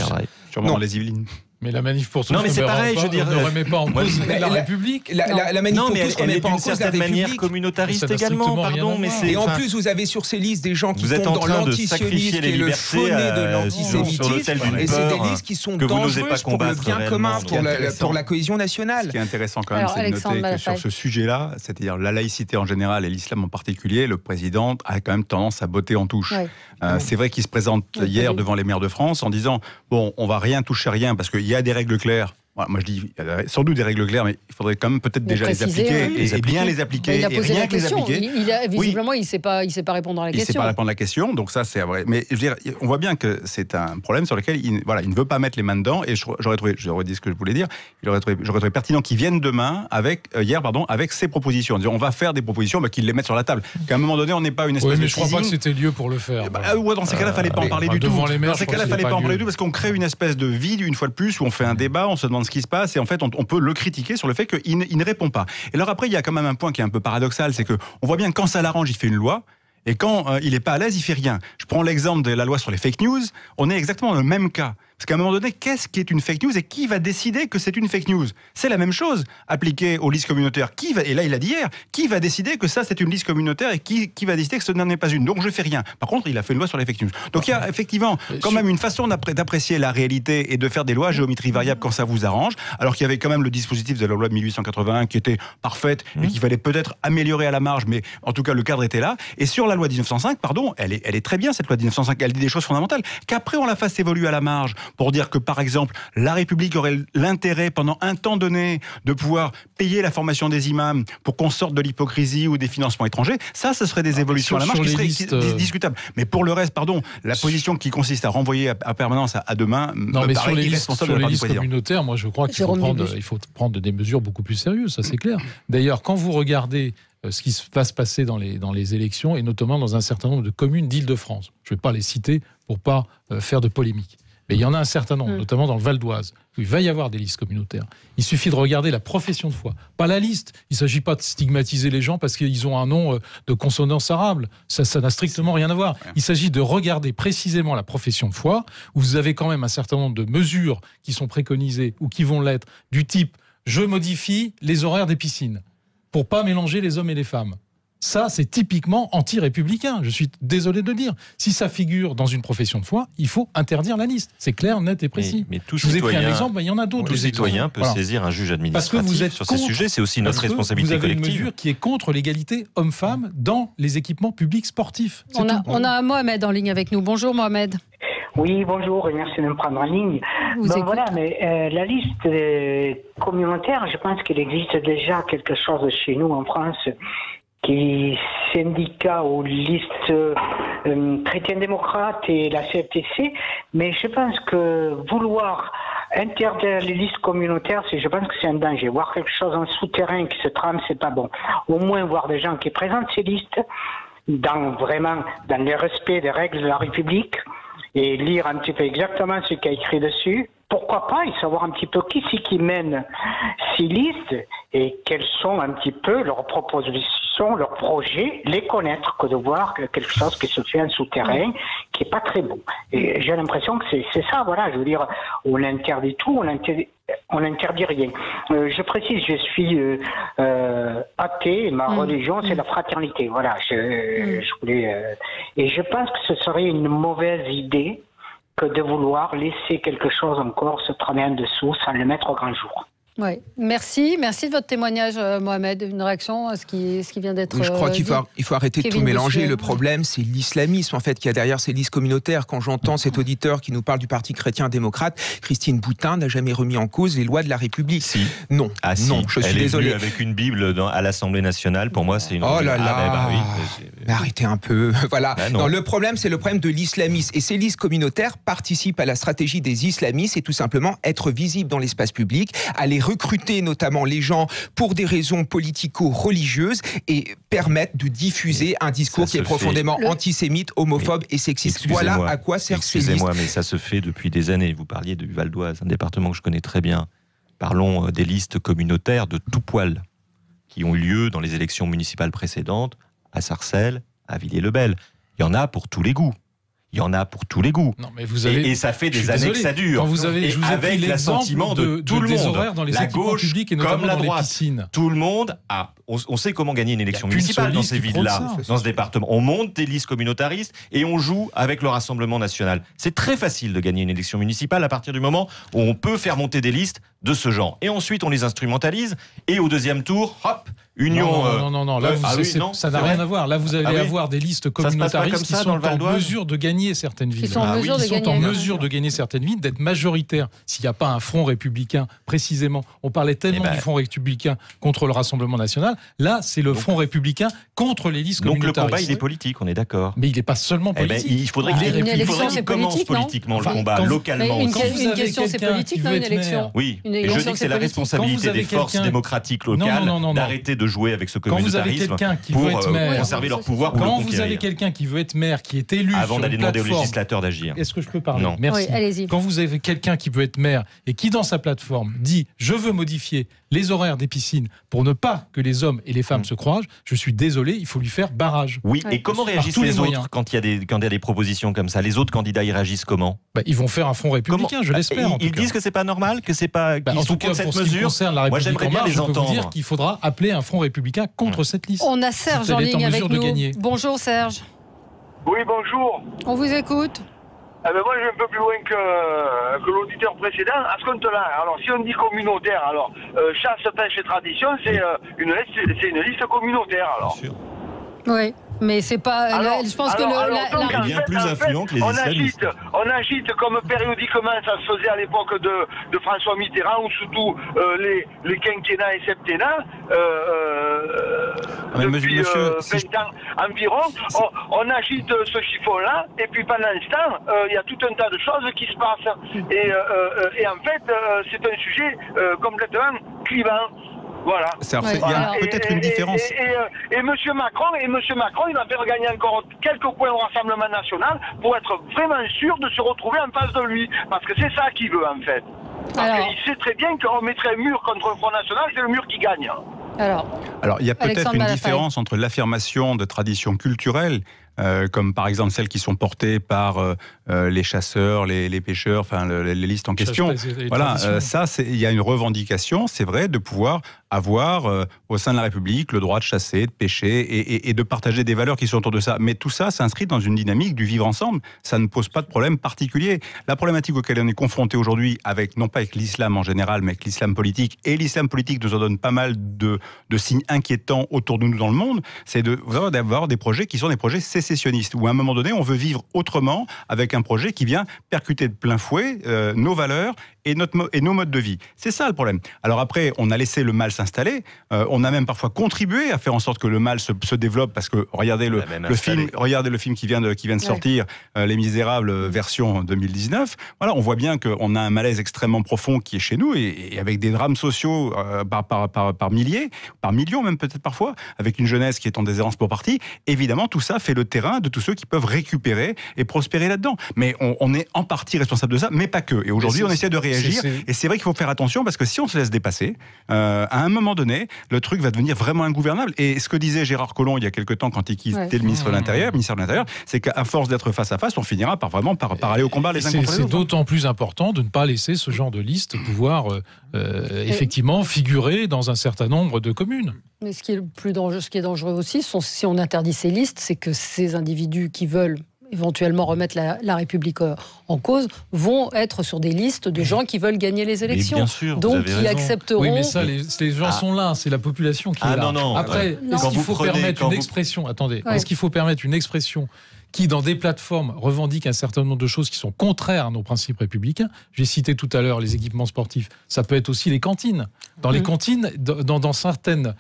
S4: Sûrement dans les Yvelines.
S3: Mais la manif pour tous,
S2: non, mais c'est pareil, je veux dire,
S3: ne remet pas en cause la République.
S5: La manif pour tous
S2: elle
S5: remet
S2: est
S5: pas en
S2: d'une
S5: cause la
S2: certaine manière
S5: République.
S2: communautariste également, pardon. Mais
S5: et en plus, vous avez sur ces listes des gens qui
S2: vous êtes
S5: tombent
S2: en
S5: dans
S2: train de
S5: l'antisionisme
S2: sacrifier les
S5: et le
S2: libertés
S5: fauné de l'antisémitisme. Et c'est des listes qui sont dangereuses pour le bien commun, pour la cohésion nationale.
S4: Ce qui est intéressant quand même, c'est de noter que sur ce sujet-là, c'est-à-dire la laïcité en général et l'islam en particulier, le président a quand même tendance à botter en touche. C'est vrai qu'il se présente hier devant les maires de France en disant « Bon, on va rien toucher à rien parce qu'il y a des règles claires ». Moi, je dis, il y a sans doute des règles claires, mais il faudrait quand même peut-être déjà les appliquer, et bien les appliquer,
S1: il a posé
S2: et rien
S1: la
S2: que les
S1: question.
S2: appliquer.
S1: Visiblement, il ne sait pas répondre à la question.
S4: Il ne sait pas répondre à la question, donc ça, c'est vrai. Mais je veux dire, on voit bien que c'est un problème sur lequel il ne veut pas mettre les mains dedans, et j'aurais dit ce que je voulais dire, j'aurais trouvé pertinent qu'ils viennent demain, avec ses propositions, en disant, on va faire des propositions, qu'ils les mettent sur la table. Qu'à un moment donné, on n'est pas une espèce de
S3: mais je ne crois pas que c'était lieu pour le faire.
S4: Dans ces cas-là, il ne fallait pas en parler du tout. Dans ces cas-là, il ne fallait pas en parler du tout, parce qu'on crée une espèce de vide, une fois de plus, où on fait un débat, on se demande ce qui se passe, et en fait, on peut le critiquer sur le fait qu'il ne répond pas. Et alors après, il y a quand même un point qui est un peu paradoxal, c'est qu'on voit bien que quand ça l'arrange, il fait une loi, et quand il n'est pas à l'aise, il fait rien. Je prends l'exemple de la loi sur les fake news, on est exactement dans le même cas. Parce qu'à un moment donné, qu'est-ce qui est une fake news et qui va décider que c'est une fake news ? C'est la même chose appliquée aux listes communautaires. Et là, il a dit hier, qui va décider que ça c'est une liste communautaire et qui va décider que ce n'en est pas une ? Donc je fais rien. Par contre, il a fait une loi sur les fake news. Donc il y a effectivement quand même une façon d'apprécier la réalité et de faire des lois à géométrie variable quand ça vous arrange, alors qu'il y avait quand même le dispositif de la loi de 1881 qui était parfaite et qu'il fallait peut-être améliorer à la marge, mais en tout cas le cadre était là. Et sur la loi 1905, elle est très bien cette loi 1905, elle dit des choses fondamentales, qu'après on la fasse évoluer à la marge pour dire que, par exemple, la République aurait l'intérêt, pendant un temps donné, de pouvoir payer la formation des imams pour qu'on sorte de l'hypocrisie ou des financements étrangers. Ça, ce serait des évolutions à la marge qui seraient discutables. Mais pour le reste, la position qui consiste à renvoyer à permanence à demain, me paraît irresponsable de la part du président.
S3: Sur les listes communautaires, moi, je crois qu'il faut prendre des mesures beaucoup plus sérieuses, ça c'est clair. D'ailleurs, quand vous regardez ce qui va se passer dans les élections, et notamment dans un certain nombre de communes d'Île-de-France, je ne vais pas les citer pour ne pas faire de polémique. Mais il y en a un certain nombre, notamment dans le Val d'Oise, où il va y avoir des listes communautaires. Il suffit de regarder la profession de foi, pas la liste. Il ne s'agit pas de stigmatiser les gens parce qu'ils ont un nom de consonance arabe. Ça n'a strictement rien à voir. Il s'agit de regarder précisément la profession de foi, où vous avez quand même un certain nombre de mesures qui sont préconisées ou qui vont l'être, du type « je modifie les horaires des piscines » pour pas mélanger les hommes et les femmes. Ça, c'est typiquement anti-républicain. Je suis désolé de le dire. Si ça figure dans une profession de foi, il faut interdire la liste. C'est clair, net et précis.
S2: Mais tout
S3: je vous ai pris un exemple, mais il y en a d'autres.
S2: Tout citoyen peut saisir un juge administratif sur ces sujets. C'est aussi notre responsabilité collective.
S3: Vous avez une mesure qui est contre l'égalité homme-femme dans les équipements publics sportifs.
S1: On a Mohamed en ligne avec nous. Bonjour Mohamed.
S7: Oui, bonjour et merci de me prendre en ligne. Voilà, mais la liste communautaire, je pense qu'il existe déjà quelque chose chez nous en France qui syndicat aux listes chrétiens démocrates et la CFTC, mais je pense que vouloir interdire les listes communautaires, je pense que c'est un danger. Voir quelque chose en souterrain qui se trame, c'est pas bon. Au moins voir des gens qui présentent ces listes dans le respect des règles de la République et lire un petit peu exactement ce qu'il y a écrit dessus. Pourquoi pas, et savoir un petit peu qui c'est qui mène ces listes et quelles sont un petit peu leurs propositions, leurs projets, les connaître, que de voir quelque chose qui se fait en souterrain, qui est pas très bon. Et j'ai l'impression que c'est ça, voilà, je veux dire, on interdit tout, on n'interdit rien. Je précise, je suis athée, ma religion c'est la fraternité, voilà, je voulais, et je pense que ce serait une mauvaise idée que de vouloir laisser quelque chose encore se tramer en dessous sans le mettre au grand jour.
S1: Oui, merci de votre témoignage, Mohamed. Une réaction à ce qui vient d'être
S5: Je crois qu'il faut arrêter de tout mélanger.
S1: Boucher.
S5: Le problème, c'est l'islamisme en fait qu'il y a derrière ces listes communautaires. Quand j'entends cet auditeur qui nous parle du Parti chrétien-démocrate, Christine Boutin n'a jamais remis en cause les lois de la République.
S2: Si.
S5: Non, non, je suis désolé.
S2: Elle est venue avec une Bible à l'Assemblée nationale. Pour moi, c'est une.
S5: Oh là là. Mais arrêtez un peu. Voilà.
S2: Bah
S5: non, le problème, c'est le problème de l'islamisme. Et ces listes communautaires participent à la stratégie des islamistes et tout simplement être visibles dans l'espace public, aller recruter notamment les gens pour des raisons politico-religieuses et permettre de diffuser un discours qui est profondément antisémite, homophobe et sexiste. Voilà à quoi sert ces listes.
S2: Excusez-moi, mais ça se fait depuis des années. Vous parliez du Val d'Oise, un département que je connais très bien. Parlons des listes communautaires de tout poil qui ont eu lieu dans les élections municipales précédentes, à Sarcelles, à Villiers-le-Bel. Il y en a pour tous les goûts. Il y en a pour tous les goûts.
S3: Non, mais vous avez...
S2: et ça fait des années que ça dure.
S3: Quand vous avez,
S2: et
S3: je vous ai
S2: avec l'assentiment de tout le monde,
S3: horaires dans les
S2: la gauche
S3: publics et notamment
S2: comme la
S3: dans
S2: droite,
S3: les piscines.
S2: tout le monde a. On sait comment gagner une élection municipale dans ces villes-là, dans ce département. On monte des listes communautaristes et on joue avec le Rassemblement national. C'est très facile de gagner une élection municipale à partir du moment où on peut faire monter des listes de ce genre. Et ensuite, on les instrumentalise. Et au deuxième tour, hop, union.
S3: Non. Là, ça n'a rien à voir. Là, vous allez avoir des listes communautaristes qui sont en mesure de gagner certaines villes. Ils sont en mesure de gagner certaines villes, d'être majoritaires. S'il n'y a pas un front républicain, précisément, on parlait tellement du front républicain contre le Rassemblement national. Là, c'est le front républicain contre les listes communautaristes.
S2: Donc le combat, il est politique, on est d'accord.
S3: Mais il n'est pas seulement politique.
S2: Il faudrait qu'il commence politiquement le combat, localement.
S1: Une question, c'est politique, non, une élection.
S2: Oui, et je dis que c'est la responsabilité des forces démocratiques locales d'arrêter de jouer avec ce communautarisme pour conserver leur pouvoir.
S3: Quand vous avez quelqu'un qui veut être maire, qui est élu
S2: avant d'aller demander aux législateurs d'agir.
S3: Est-ce que je peux parler?
S2: Non.
S3: Merci.
S1: Oui, allez-y.
S3: Quand vous avez quelqu'un qui veut être maire et qui, dans sa plateforme, dit « Je veux modifier les horaires des piscines pour ne pas que les hommes et les femmes se croisent », je suis désolé, il faut lui faire barrage.
S2: Oui, et comment réagissent les autres quand il y a des propositions comme ça? Les autres candidats, ils réagissent comment?
S3: Ils vont faire un front républicain, je l'espère.
S2: Ils disent que c'est pas normal, que c'est pas.
S3: En tout cas, pour ce qui concerne la République en marche, je peux vous dire qu'il faudra appeler un front républicain contre cette liste.
S1: On a Serge en ligne avec nous. Bonjour Serge.
S8: Oui, bonjour.
S1: On vous écoute.
S8: Moi, je vais un peu plus loin que l'auditeur précédent. À ce compte-là, alors si on dit communautaire, alors chasse, pêche et tradition, c'est une liste communautaire. Alors. Bien sûr.
S1: Oui. Mais c'est pas. Je pense que
S2: il est bien plus influent que les islamistes.
S8: On agite comme périodiquement ça se faisait à l'époque de François Mitterrand, ou surtout les quinquennats et septennats, depuis 20 ans environ. On agite ce chiffon-là, et puis pendant ce temps, il y a tout un tas de choses qui se passent. Et en fait, c'est un sujet complètement clivant. Voilà.
S4: Il y a peut-être une différence.
S8: Et M. Macron, il va faire gagner encore quelques points au Rassemblement national pour être vraiment sûr de se retrouver en face de lui. Parce que c'est ça qu'il veut, en fait. Parce qu'il sait très bien qu'on mettrait un mur contre le Front National, c'est le mur qui gagne.
S4: Alors, il y a peut-être une différence entre l'affirmation de traditions culturelles, comme par exemple celles qui sont portées par les chasseurs, les pêcheurs, enfin les listes en question. Voilà, ça, il y a une revendication, c'est vrai, de pouvoir avoir au sein de la République le droit de chasser, de pêcher et de partager des valeurs qui sont autour de ça. Mais tout ça s'inscrit dans une dynamique du vivre ensemble. Ça ne pose pas de problème particulier. La problématique auquel on est confronté aujourd'hui, non pas avec l'islam en général, mais avec l'islam politique, et l'islam politique nous en donne pas mal de signes inquiétants autour de nous dans le monde, c'est d'avoir des projets qui sont des projets sécessionnistes, où à un moment donné, on veut vivre autrement avec un projet qui vient percuter de plein fouet nos valeurs et nos modes de vie. C'est ça le problème. Alors après, on a laissé le mal s'installer, on a même parfois contribué à faire en sorte que le mal se développe, parce que regardez le film qui vient de sortir, Les Misérables version 2019, voilà, on voit bien qu'on a un malaise extrêmement profond qui est chez nous, et avec des drames sociaux par milliers, par millions même peut-être parfois, avec une jeunesse qui est en déshérence pour partie. Évidemment, tout ça fait le terrain de tous ceux qui peuvent récupérer et prospérer là-dedans. Mais on est en partie responsable de ça, mais pas que. Et aujourd'hui, on essaie de réagir. Et c'est vrai qu'il faut faire attention, parce que si on se laisse dépasser, à un moment donné, le truc va devenir vraiment ingouvernable. Et ce que disait Gérard Collomb il y a quelque temps, quand il quittait le ministère de l'Intérieur, c'est qu'à force d'être face à face, on finira par aller au combat les uns contre les autres.
S3: C'est d'autant plus important de ne pas laisser ce genre de liste pouvoir effectivement figurer dans un certain nombre de communes.
S1: Mais ce qui est dangereux aussi, si on interdit ces listes, c'est que ces individus qui veulent éventuellement remettre la République en cause, vont être sur des listes de gens qui veulent gagner les élections.
S2: Bien sûr,
S1: donc qui accepteront...
S3: Oui, mais ça, les gens sont là, c'est la population qui est là.
S2: Non.
S3: Après, est-ce qu'il faut permettre une expression... Attendez, est-ce qu'il faut permettre une expression qui, dans des plateformes, revendique un certain nombre de choses qui sont contraires à nos principes républicains? J'ai cité tout à l'heure les équipements sportifs. Ça peut être aussi les cantines. Dans les cantines, dans certaines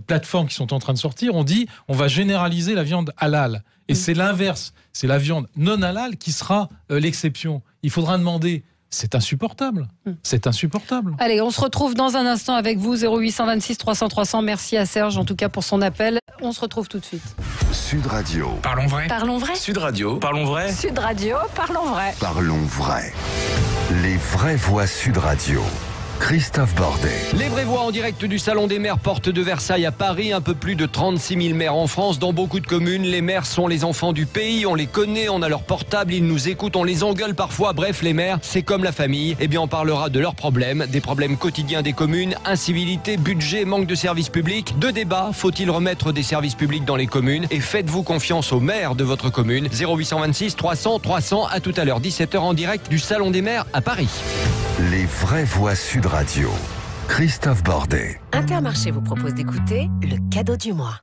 S3: plateformes qui sont en train de sortir, on dit on va généraliser la viande halal. Et c'est l'inverse. C'est la viande non halal qui sera l'exception. Il faudra demander C'est insupportable. C'est insupportable.
S1: Allez, on se retrouve dans un instant avec vous, 0826 300 300. Merci à Serge, en tout cas, pour son appel. On se retrouve tout de suite.
S9: Sud Radio.
S10: Parlons vrai.
S11: Parlons vrai.
S10: Sud Radio. Parlons vrai.
S11: Sud Radio. Parlons vrai.
S9: Parlons vrai. Les vraies voix Sud Radio. Christophe Bordet.
S12: Les vraies voix en direct du Salon des maires Porte de Versailles à Paris. Un peu plus de 36 000 maires en France. Dans beaucoup de communes, les maires sont les enfants du pays. On les connaît, on a leur portable, ils nous écoutent, on les engueule parfois. Bref, les maires, c'est comme la famille. Eh bien, on parlera de leurs problèmes, des problèmes quotidiens des communes, incivilité, budget, manque de services publics. De débats, faut-il remettre des services publics dans les communes? Et faites-vous confiance aux maires de votre commune? 0826 300 300. À tout à l'heure, 17h en direct du Salon des maires à Paris.
S9: Les vraies voix Sud Radio. Christophe Bordet.
S11: Intermarché vous propose d'écouter le cadeau du mois.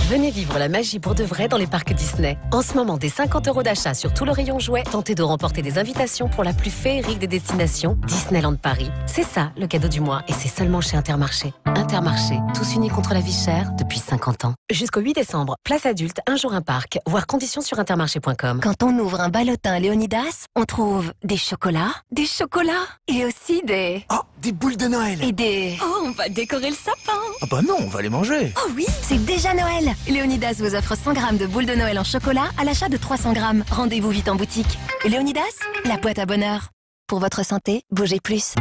S11: Venez vivre la magie pour de vrai dans les parcs Disney. En ce moment, des 50 € d'achat sur tout le rayon jouets, tentez de remporter des invitations pour la plus féerique des destinations, Disneyland Paris. C'est ça, le cadeau du mois, et c'est seulement chez Intermarché. Intermarché, tous unis contre la vie chère depuis 50 ans. Jusqu'au 8 décembre, place adulte, un jour un parc, voir conditions sur intermarché.com.
S13: Quand on ouvre un ballotin Léonidas, on trouve des chocolats, et aussi des...
S14: Oh, des boules de Noël.
S13: Et des... Oh, on va décorer le sapin.
S14: Ah bah non, on va les manger.
S13: Oh oui, c'est déjà Noël. Léonidas vous offre 100 grammes de boules de Noël en chocolat à l'achat de 300 grammes. Rendez-vous vite en boutique. Léonidas, la boîte à bonheur. Pour votre santé, bougez plus.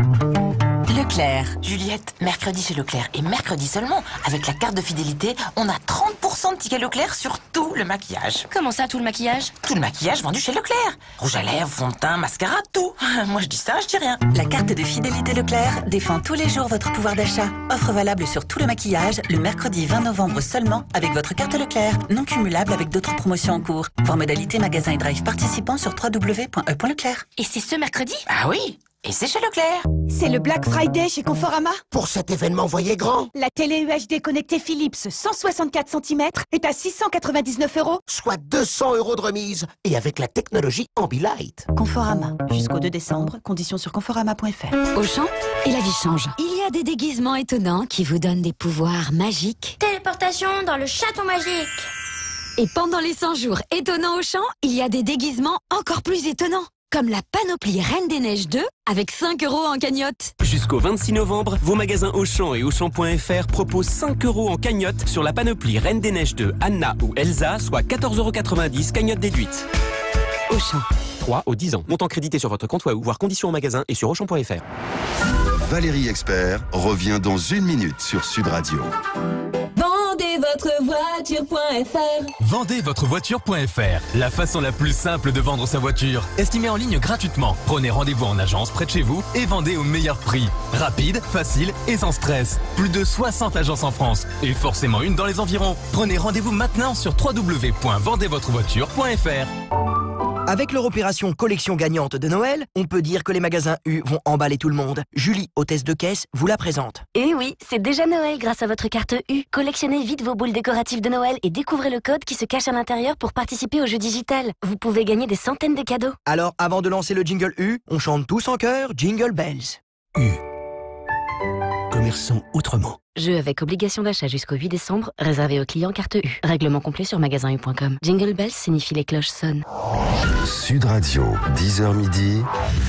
S15: Leclerc. Juliette, mercredi chez Leclerc. Et mercredi seulement, avec la carte de fidélité, on a 30% de tickets Leclerc sur tout le maquillage.
S11: Comment ça, tout le maquillage?
S15: Tout le maquillage vendu chez Leclerc. Rouge à lèvres, fond de teint, mascara, tout. Moi je dis ça, je dis rien.
S16: La carte de fidélité Leclerc défend tous les jours votre pouvoir d'achat. Offre valable sur tout le maquillage le mercredi 20 novembre seulement avec votre carte Leclerc. Non cumulable avec d'autres promotions en cours. Voir modalité magasin et drive participants sur www.e.leclerc.
S11: Et c'est ce mercredi?
S15: Ah oui, et c'est chez Leclerc.
S17: C'est le Black Friday chez Conforama.
S14: Pour cet événement, voyez grand.
S17: La télé UHD connectée Philips 164 cm est à 699 €.
S14: Soit 200 € de remise. Et avec la technologie Ambilight.
S16: Conforama. Jusqu'au 2 décembre. Conditions sur conforama.fr.
S13: Auchan, et la vie change. Il y a des déguisements étonnants qui vous donnent des pouvoirs magiques.
S18: Téléportation dans le château magique.
S13: Et pendant les 100 jours étonnants Auchan, il y a des déguisements encore plus étonnants. Comme la panoplie Reine des Neiges 2 avec 5 € en cagnotte.
S19: Jusqu'au 26 novembre, vos magasins Auchan et Auchan.fr proposent 5 € en cagnotte sur la panoplie Reine des Neiges 2, Anna ou Elsa, soit 14,90 € cagnotte déduite.
S13: Auchan.
S19: 3 aux 10 ans. Montant crédité sur votre compte web, voire conditions en magasin et sur Auchan.fr.
S9: Valérie Expert revient dans 1 minute sur Sud Radio.
S20: Vendezvotrevoiture.fr. Vendezvotrevoiture.fr, la façon la plus simple de vendre sa voiture. Estimée en ligne gratuitement. Prenez rendez-vous en agence près de chez vous et vendez au meilleur prix. Rapide, facile et sans stress. Plus de 60 agences en France et forcément une dans les environs. Prenez rendez-vous maintenant sur www.vendezvotrevoiture.fr.
S21: Avec leur opération collection gagnante de Noël, on peut dire que les magasins U vont emballer tout le monde. Julie, hôtesse de caisse, vous la présente.
S13: Et oui, c'est déjà Noël grâce à votre carte U. Collectionnez vite vos boules décoratives de Noël et découvrez le code qui se cache à l'intérieur pour participer au jeu digital. Vous pouvez gagner des centaines de cadeaux.
S21: Alors, avant de lancer le jingle U, on chante tous en chœur Jingle Bells.
S14: U. Commerçant autrement.
S11: Jeu avec obligation d'achat jusqu'au 8 décembre, réservé aux clients carte U. Règlement complet sur magasin-u.com. Jingle Bells signifie les cloches sonnent.
S9: Sud Radio, 10h midi,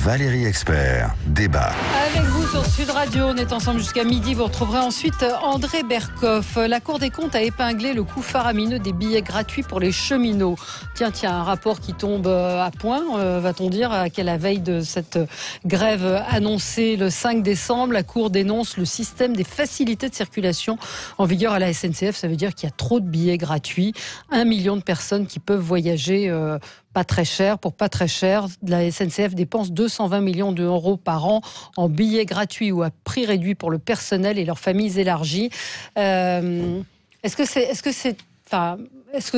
S9: Valérie Expert, débat.
S1: Avec vous sur Sud Radio, on est ensemble jusqu'à midi. Vous retrouverez ensuite André Berkoff. La Cour des comptes a épinglé le coût faramineux des billets gratuits pour les cheminots. Tiens, un rapport qui tombe à point, va-t-on dire, à la veille de cette grève annoncée le 5 décembre. La Cour dénonce le système des facilités de circulation en vigueur à la SNCF. Ça veut dire qu'il y a trop de billets gratuits. 1 million de personnes qui peuvent voyager pas très cher, pour pas très cher. La SNCF dépense 220 millions d'euros par an en billets gratuits ou à prix réduit pour le personnel et leurs familles élargies. Est-ce que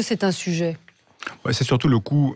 S1: c'est un sujet ?
S4: Ouais, c'est surtout le coût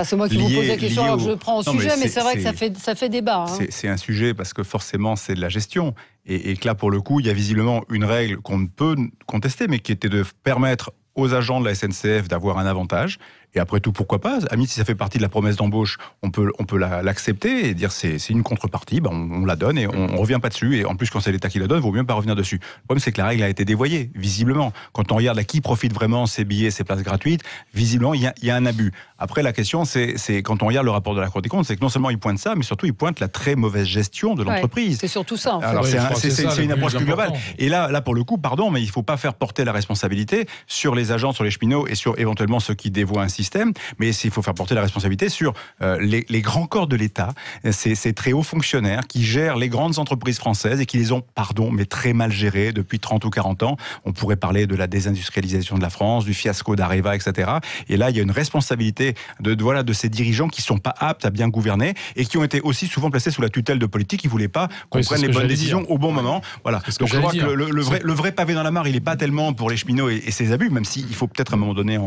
S1: c'est moi qui vous pose la question, alors je prends au sujet, mais c'est vrai que ça fait débat. Hein.
S4: C'est un sujet parce que forcément, c'est de la gestion. Et que là, pour le coup, il y a visiblement une règle qu'on ne peut contester, mais qui était de permettre aux agents de la SNCF d'avoir un avantage. Et après tout, pourquoi pas ? Si ça fait partie de la promesse d'embauche, on peut l'accepter et dire c'est une contrepartie, on la donne et on revient pas dessus. Et en plus, quand c'est l'État qui la donne, il vaut mieux pas revenir dessus. Le problème, c'est que la règle a été dévoyée, visiblement. Quand on regarde à qui profite vraiment ces billets, ces places gratuites, visiblement, il y a un abus. Après, la question, c'est quand on regarde le rapport de la Cour des comptes, c'est que non seulement il pointe ça, mais surtout il pointe la très mauvaise gestion de l'entreprise.
S1: C'est surtout ça. En fait.
S4: Alors, c'est une approche plus globale. Et là, pour le coup, pardon, mais il ne faut pas faire porter la responsabilité sur les agents, sur les cheminots et sur éventuellement ceux qui dévoient un système, mais il faut faire porter la responsabilité sur les grands corps de l'État, ces très hauts fonctionnaires qui gèrent les grandes entreprises françaises et qui les ont, mais très mal gérées depuis 30 ou 40 ans. On pourrait parler de la désindustrialisation de la France, du fiasco d'Areva, etc. Et là, il y a une responsabilité de ces dirigeants qui ne sont pas aptes à bien gouverner et qui ont été aussi souvent placés sous la tutelle de politiques qui ne voulaient pas qu'on prenne les bonnes décisions au bon moment. Voilà. Donc je crois que le vrai pavé dans la mare, il n'est pas tellement pour les cheminots et ses abus, même s'il faut peut-être à un moment donné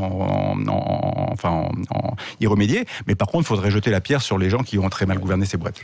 S4: y remédier. Mais par contre, il faudrait jeter la pierre sur les gens qui ont très mal gouverné ces boîtes.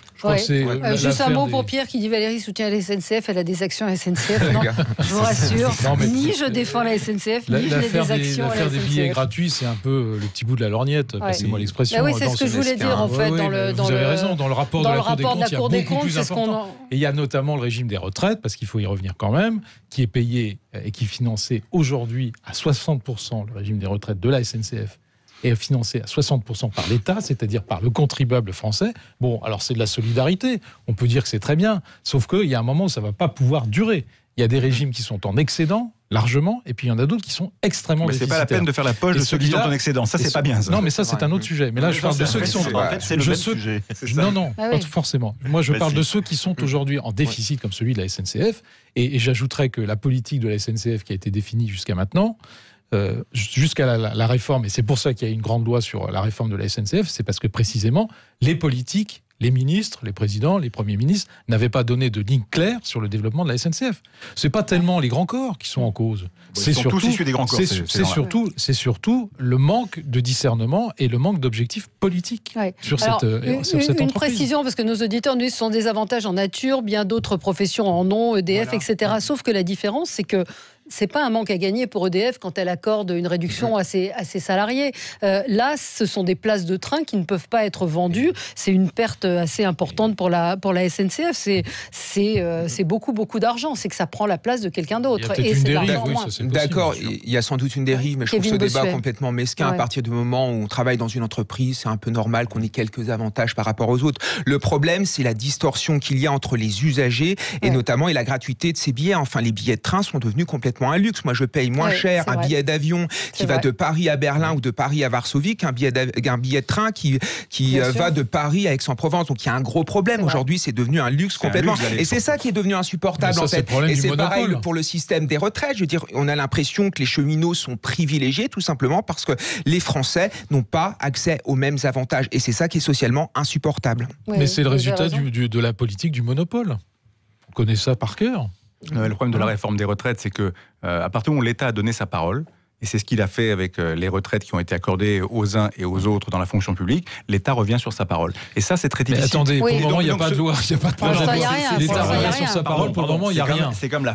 S1: Juste un mot pour Pierre qui dit Valérie soutient la SNCF, elle a des actions à la SNCF. Non, je vous rassure, ni je défends la SNCF, ni j'ai des actions à la SNCF.
S3: L'affaire des billets gratuits, c'est un peu le petit bout de la lorgnette, passez-moi l'expression.
S1: Oui, c'est ce que je voulais dire en fait.
S3: Vous avez raison, dans le rapport de la Cour des comptes, il y a beaucoup plus important. Et il y a notamment le régime des retraites, parce qu'il faut y revenir quand même, qui est payé et qui est financé aujourd'hui à 60%, le régime des retraites de la SNCF est financé à 60% par l'État, c'est-à-dire par le contribuable français. Bon, alors c'est de la solidarité, on peut dire que c'est très bien, sauf qu'il y a un moment où ça ne va pas pouvoir durer. Il y a des régimes qui sont en excédent, largement, et puis il y en a d'autres qui sont extrêmement déficitaires.
S4: C'est pas la peine de faire la poche de ceux qui sont en excédent, ça c'est pas bien. Ça.
S3: Non, mais ça c'est un autre sujet. Mais là je parle de ceux qui sont...
S2: En fait, c'est le même sujet.
S3: Non, pas forcément. Moi je parle de ceux qui sont aujourd'hui en déficit, comme celui de la SNCF, et j'ajouterais que la politique de la SNCF qui a été définie jusqu'à maintenant, jusqu'à la réforme, et c'est pour ça qu'il y a une grande loi sur la réforme de la SNCF, c'est parce que précisément les politiques, les ministres, les présidents, les premiers ministres n'avaient pas donné de ligne claire sur le développement de la SNCF. C'est pas tellement les grands corps qui sont en cause.
S4: C'est surtout tous issus des grands corps.
S3: C'est surtout le manque de discernement et le manque d'objectifs politiques sur cette entreprise.
S1: Une précision, parce que nos auditeurs nous disent que ce sont des avantages en nature, bien d'autres professions en ont, EDF, etc. Sauf que la différence, c'est que c'est pas un manque à gagner pour EDF quand elle accorde une réduction à ses salariés. Là, ce sont des places de train qui ne peuvent pas être vendues. C'est une perte assez importante pour la SNCF. C'est beaucoup d'argent. C'est que ça prend la place de quelqu'un d'autre.
S3: Et c'est
S5: d'accord, il y a sans doute une dérive, mais je trouve ce débat complètement mesquin. À partir du moment où on travaille dans une entreprise, c'est un peu normal qu'on ait quelques avantages par rapport aux autres. Le problème, c'est la distorsion qu'il y a entre les usagers et notamment la gratuité de ces billets. Enfin, les billets de train sont devenus complètement un luxe. Moi, je paye moins cher un billet d'avion qui va de Paris à Berlin ou de Paris à Varsovie qu'un billet de train qui va de Paris à Aix-en-Provence. Donc, il y a un gros problème. Aujourd'hui, c'est devenu un luxe complètement. Et c'est ça qui est devenu insupportable, en fait. Et c'est pareil pour le système des retraites. Je veux dire, on a l'impression que les cheminots sont privilégiés, tout simplement parce que les Français n'ont pas accès aux mêmes avantages. Et c'est ça qui est socialement insupportable.
S3: Mais c'est le résultat de la politique du monopole. On connaît ça par cœur.
S4: Le problème de la réforme des retraites, c'est que à partir du moment où l'État a donné sa parole, et c'est ce qu'il a fait avec les retraites qui ont été accordées aux uns et aux autres dans la fonction publique, l'État revient sur sa parole. Et ça, c'est très difficile.
S3: Mais attendez, pour le moment, il n'y a pas de loi, il n'y a pas de projet. L'État revient sur sa parole, pour le moment, il n'y a rien.
S4: C'est comme la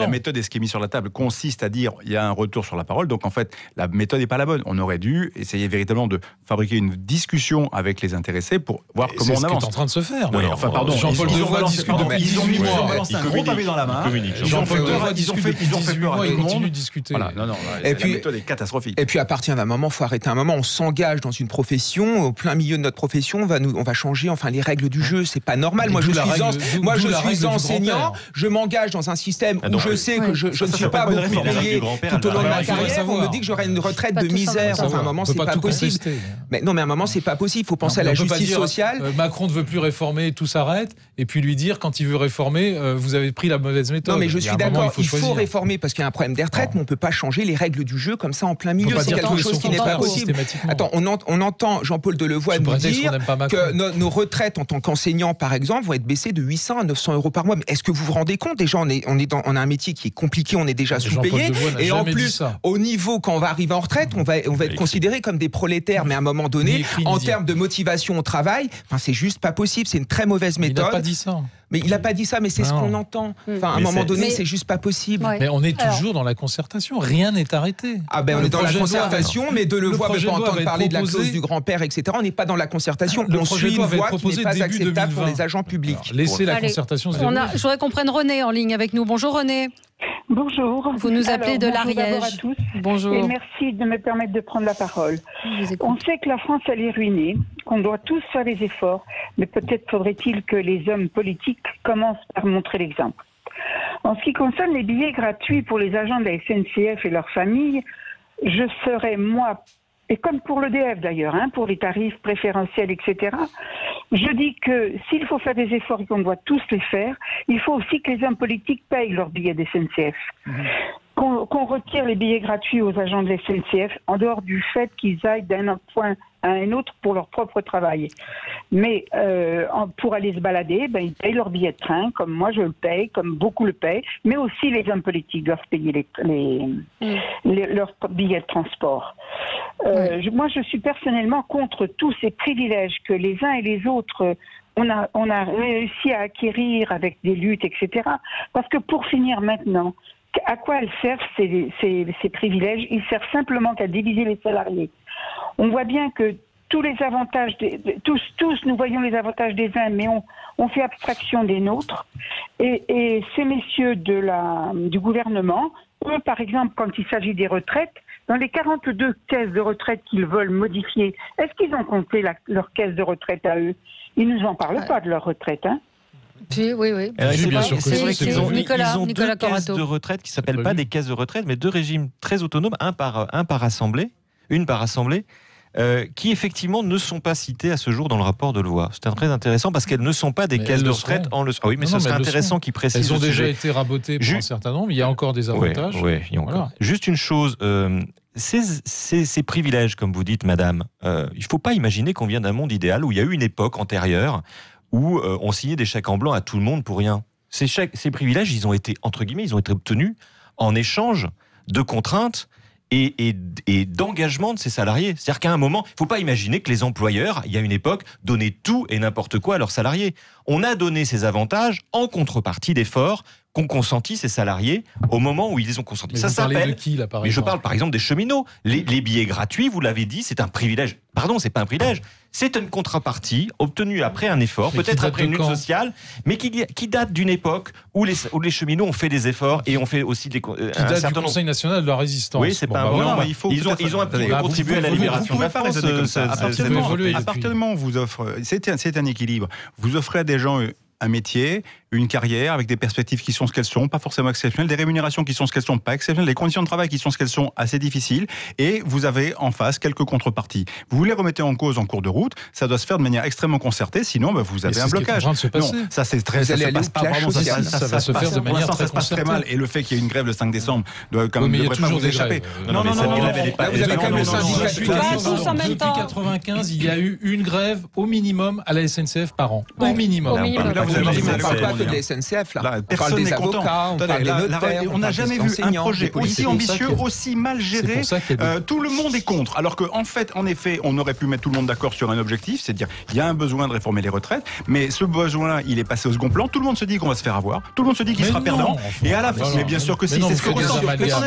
S4: méthode, et ce qui est mis sur la table, consiste à dire il y a un retour sur la parole. Donc en fait, la méthode n'est pas la bonne. On aurait dû essayer véritablement de fabriquer une discussion avec les intéressés pour voir comment on avance.
S3: C'est ce qui est en train de se faire.
S4: Enfin, pardon.
S3: Jean-Paul Delevoye discute depuis 18 mois.
S4: Ils ont un gros pavé dans la main.
S3: Jean-Paul Delevoye discute depuis 18 mois, il continue de discuter.
S4: Et puis, la méthode est catastrophique.
S5: Et puis à partir d'un moment, il faut arrêter un moment. On s'engage dans une profession, au plein milieu de notre profession, on va changer les règles du jeu. C'est pas normal. Moi, je suis enseignant, je m'engage dans un système où je sais que je ne suis pas beaucoup payé tout au long de ma carrière. On me dit que j'aurai une retraite de misère. Enfin, à un moment, c'est pas possible. Mais non, mais à un moment, c'est pas possible. Il faut penser à la justice sociale.
S3: Macron ne veut plus réformer, tout s'arrête. Et puis lui dire, quand il veut réformer, vous avez pris la mauvaise méthode.
S5: Non, mais je suis d'accord. Il faut réformer parce qu'il y a un problème des retraites, mais on peut pas changer les règles du jeu comme ça en plein milieu. C'est quelque chose qui n'est pas possible. Attends, on entend Jean-Paul Delevoye nous dire que nos retraites en tant qu'enseignants, par exemple, vont être baissées de 800 à 900 euros par mois. Mais est-ce que vous vous rendez compte? Déjà, on a un métier qui est compliqué, on est déjà sous-payé. Et en plus, au niveau, quand on va arriver en retraite, on va être considérés comme des prolétaires. Mais à un moment donné, en termes de motivation au travail, c'est juste pas possible. C'est une très mauvaise méthode.
S3: Il n'a pas dit ça.
S5: Mais il n'a pas dit ça, mais c'est ce qu'on entend. Enfin, à un moment donné, c'est juste pas possible.
S3: Mais on est toujours dans la concertation. Rien n'est arrêté.
S5: Ah ben, on est dans la concertation, mais de le voir, de pas entendre parler de la clause du grand-père, etc. On n'est pas dans la concertation. On suit une voie qui n'est pas acceptable pour les agents publics.
S3: Alors, laissez la concertation se dérouler.
S1: Je voudrais qu'on prenne René en ligne avec nous. Bonjour René.
S10: Bonjour.
S1: Vous nous appelez de l'Ariège.
S10: Bonjour à tous.
S1: Bonjour.
S10: Et merci de me permettre de prendre la parole. On sait que la France, elle est ruinée, qu'on doit tous faire des efforts, mais peut-être faudrait-il que les hommes politiques commencent par montrer l'exemple. En ce qui concerne les billets gratuits pour les agents de la SNCF et leurs familles, je serais, moi, et comme pour l'EDF d'ailleurs, pour les tarifs préférentiels, etc., je dis que s'il faut faire des efforts et qu'on doit tous les faire, il faut aussi que les hommes politiques payent leurs billets de SNCF. Qu'on retire les billets gratuits aux agents de la SNCF en dehors du fait qu'ils aillent d'un point à un autre pour leur propre travail. Mais pour aller se balader, ils payent leur billet de train, comme moi je le paye, comme beaucoup le payent, mais aussi les hommes politiques doivent payer leurs billets de transport. Moi je suis personnellement contre tous ces privilèges que les uns et les autres on a réussi à acquérir avec des luttes, etc. Parce que pour finir maintenant, à quoi elles servent ces privilèges? Ils servent simplement qu'à diviser les salariés. On voit bien que tous les avantages, tous nous voyons les avantages des uns, mais on fait abstraction des nôtres. Et ces messieurs du gouvernement, eux, par exemple, quand il s'agit des retraites, dans les 42 caisses de retraite qu'ils veulent modifier, est-ce qu'ils ont compté leur caisse de retraite à eux? Ils ne nous en parlent pas de leur retraite,
S1: Oui.
S2: C'est vrai qu'ils ont deux caisses
S1: Corato
S2: de retraite qui ne s'appellent pas des caisses de retraite, mais deux régimes très autonomes, une par assemblée, qui effectivement ne sont pas citées à ce jour dans le rapport de loi. C'est très intéressant parce qu'elles ne sont pas des caisses de retraite en leçon. Oui, mais ce serait intéressant qu'ils précisent.
S3: Elles ont déjà été rabotées pour un certain nombre. Il y a encore des avantages.
S2: Oui, il y a encore. Voilà. Juste une chose. Ces privilèges, comme vous dites, madame, il ne faut pas imaginer qu'on vient d'un monde idéal où il y a eu une époque antérieure où on signait des chèques en blanc à tout le monde pour rien. Ces privilèges, ils ont été, entre guillemets, ils ont été obtenus en échange de contraintes et d'engagement de ses salariés. C'est-à-dire qu'à un moment, il ne faut pas imaginer que les employeurs, il y a une époque, donnaient tout et n'importe quoi à leurs salariés. On a donné ces avantages en contrepartie d'efforts qu'ont consentis ces salariés au moment où ils les ont consentis.
S3: Mais
S2: ça s'appelle.
S3: De qui, là, par
S2: mais je parle par exemple des cheminots. Les billets gratuits, vous l'avez dit, c'est un privilège. Pardon, c'est pas un privilège. C'est une contrepartie obtenue après un effort, peut-être après une lutte sociale, mais qui date d'une époque où les cheminots ont fait des efforts et ont fait aussi des.
S3: Qui date du Conseil national de la Résistance.
S2: Oui, c'est pas un moment. Ils ont un peu contribué à la libération de la France.
S4: À partir du moment où vous offrez, c'est un équilibre. Vous offrez à des gens un métier, une carrière avec des perspectives qui sont ce qu'elles sont, pas forcément exceptionnelles, des rémunérations qui sont ce qu'elles sont, pas exceptionnelles, des conditions de travail qui sont ce qu'elles sont, assez difficiles, et vous avez en face quelques contreparties. Vous les remettez en cause en cours de route, ça doit se faire de manière extrêmement concertée, sinon vous avez un blocage.
S3: Non,
S4: ça c'est très, ça se passe pas vraiment,
S3: ça va se faire de manière très
S4: concertée. Très mal, et le fait qu'il y ait une grève le 5 décembre doit quand même devrait pas vous échapper.
S3: Non, vous avez quand même le syndicat. Depuis 1995, il y a eu une grève au minimum à la SNCF par an. Au minimum.
S5: On parle pas que de la SNCF, là. On parle des avocats, on parle des notaires.
S4: On n'a jamais vu un projet aussi ambitieux, aussi mal géré. Tout le monde est contre. Alors qu'en fait, en effet, on aurait pu mettre tout le monde d'accord sur un objectif, c'est à dire il y a un besoin de réformer les retraites, mais ce besoin-là, il est passé au second plan. Tout le monde se dit qu'on va se faire avoir. Tout le monde se dit qu'il sera perdant. Et à la fin, mais bien sûr que si, c'est ce que ressent.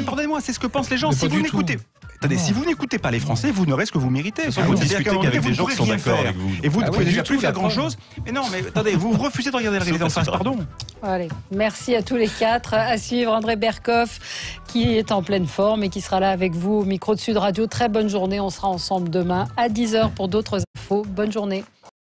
S4: Pardonnez-moi, c'est ce que pensent les gens. Si vous n'écoutez Attendez, si vous n'écoutez pas les Français, vous n'aurez ce que vous méritez.
S2: Vous discutez avec des gens qui sont d'accord avec vous.
S4: Et vous ne pouvez déjà plus faire grand-chose. Mais non, mais attendez, vous refusez de regarder la réalité en face, pardon.
S1: Allez, merci à tous les quatre. À suivre André Berkoff, qui est en pleine forme et qui sera là avec vous au micro de Sud Radio. Très bonne journée, on sera ensemble demain à 10h pour d'autres infos. Bonne journée.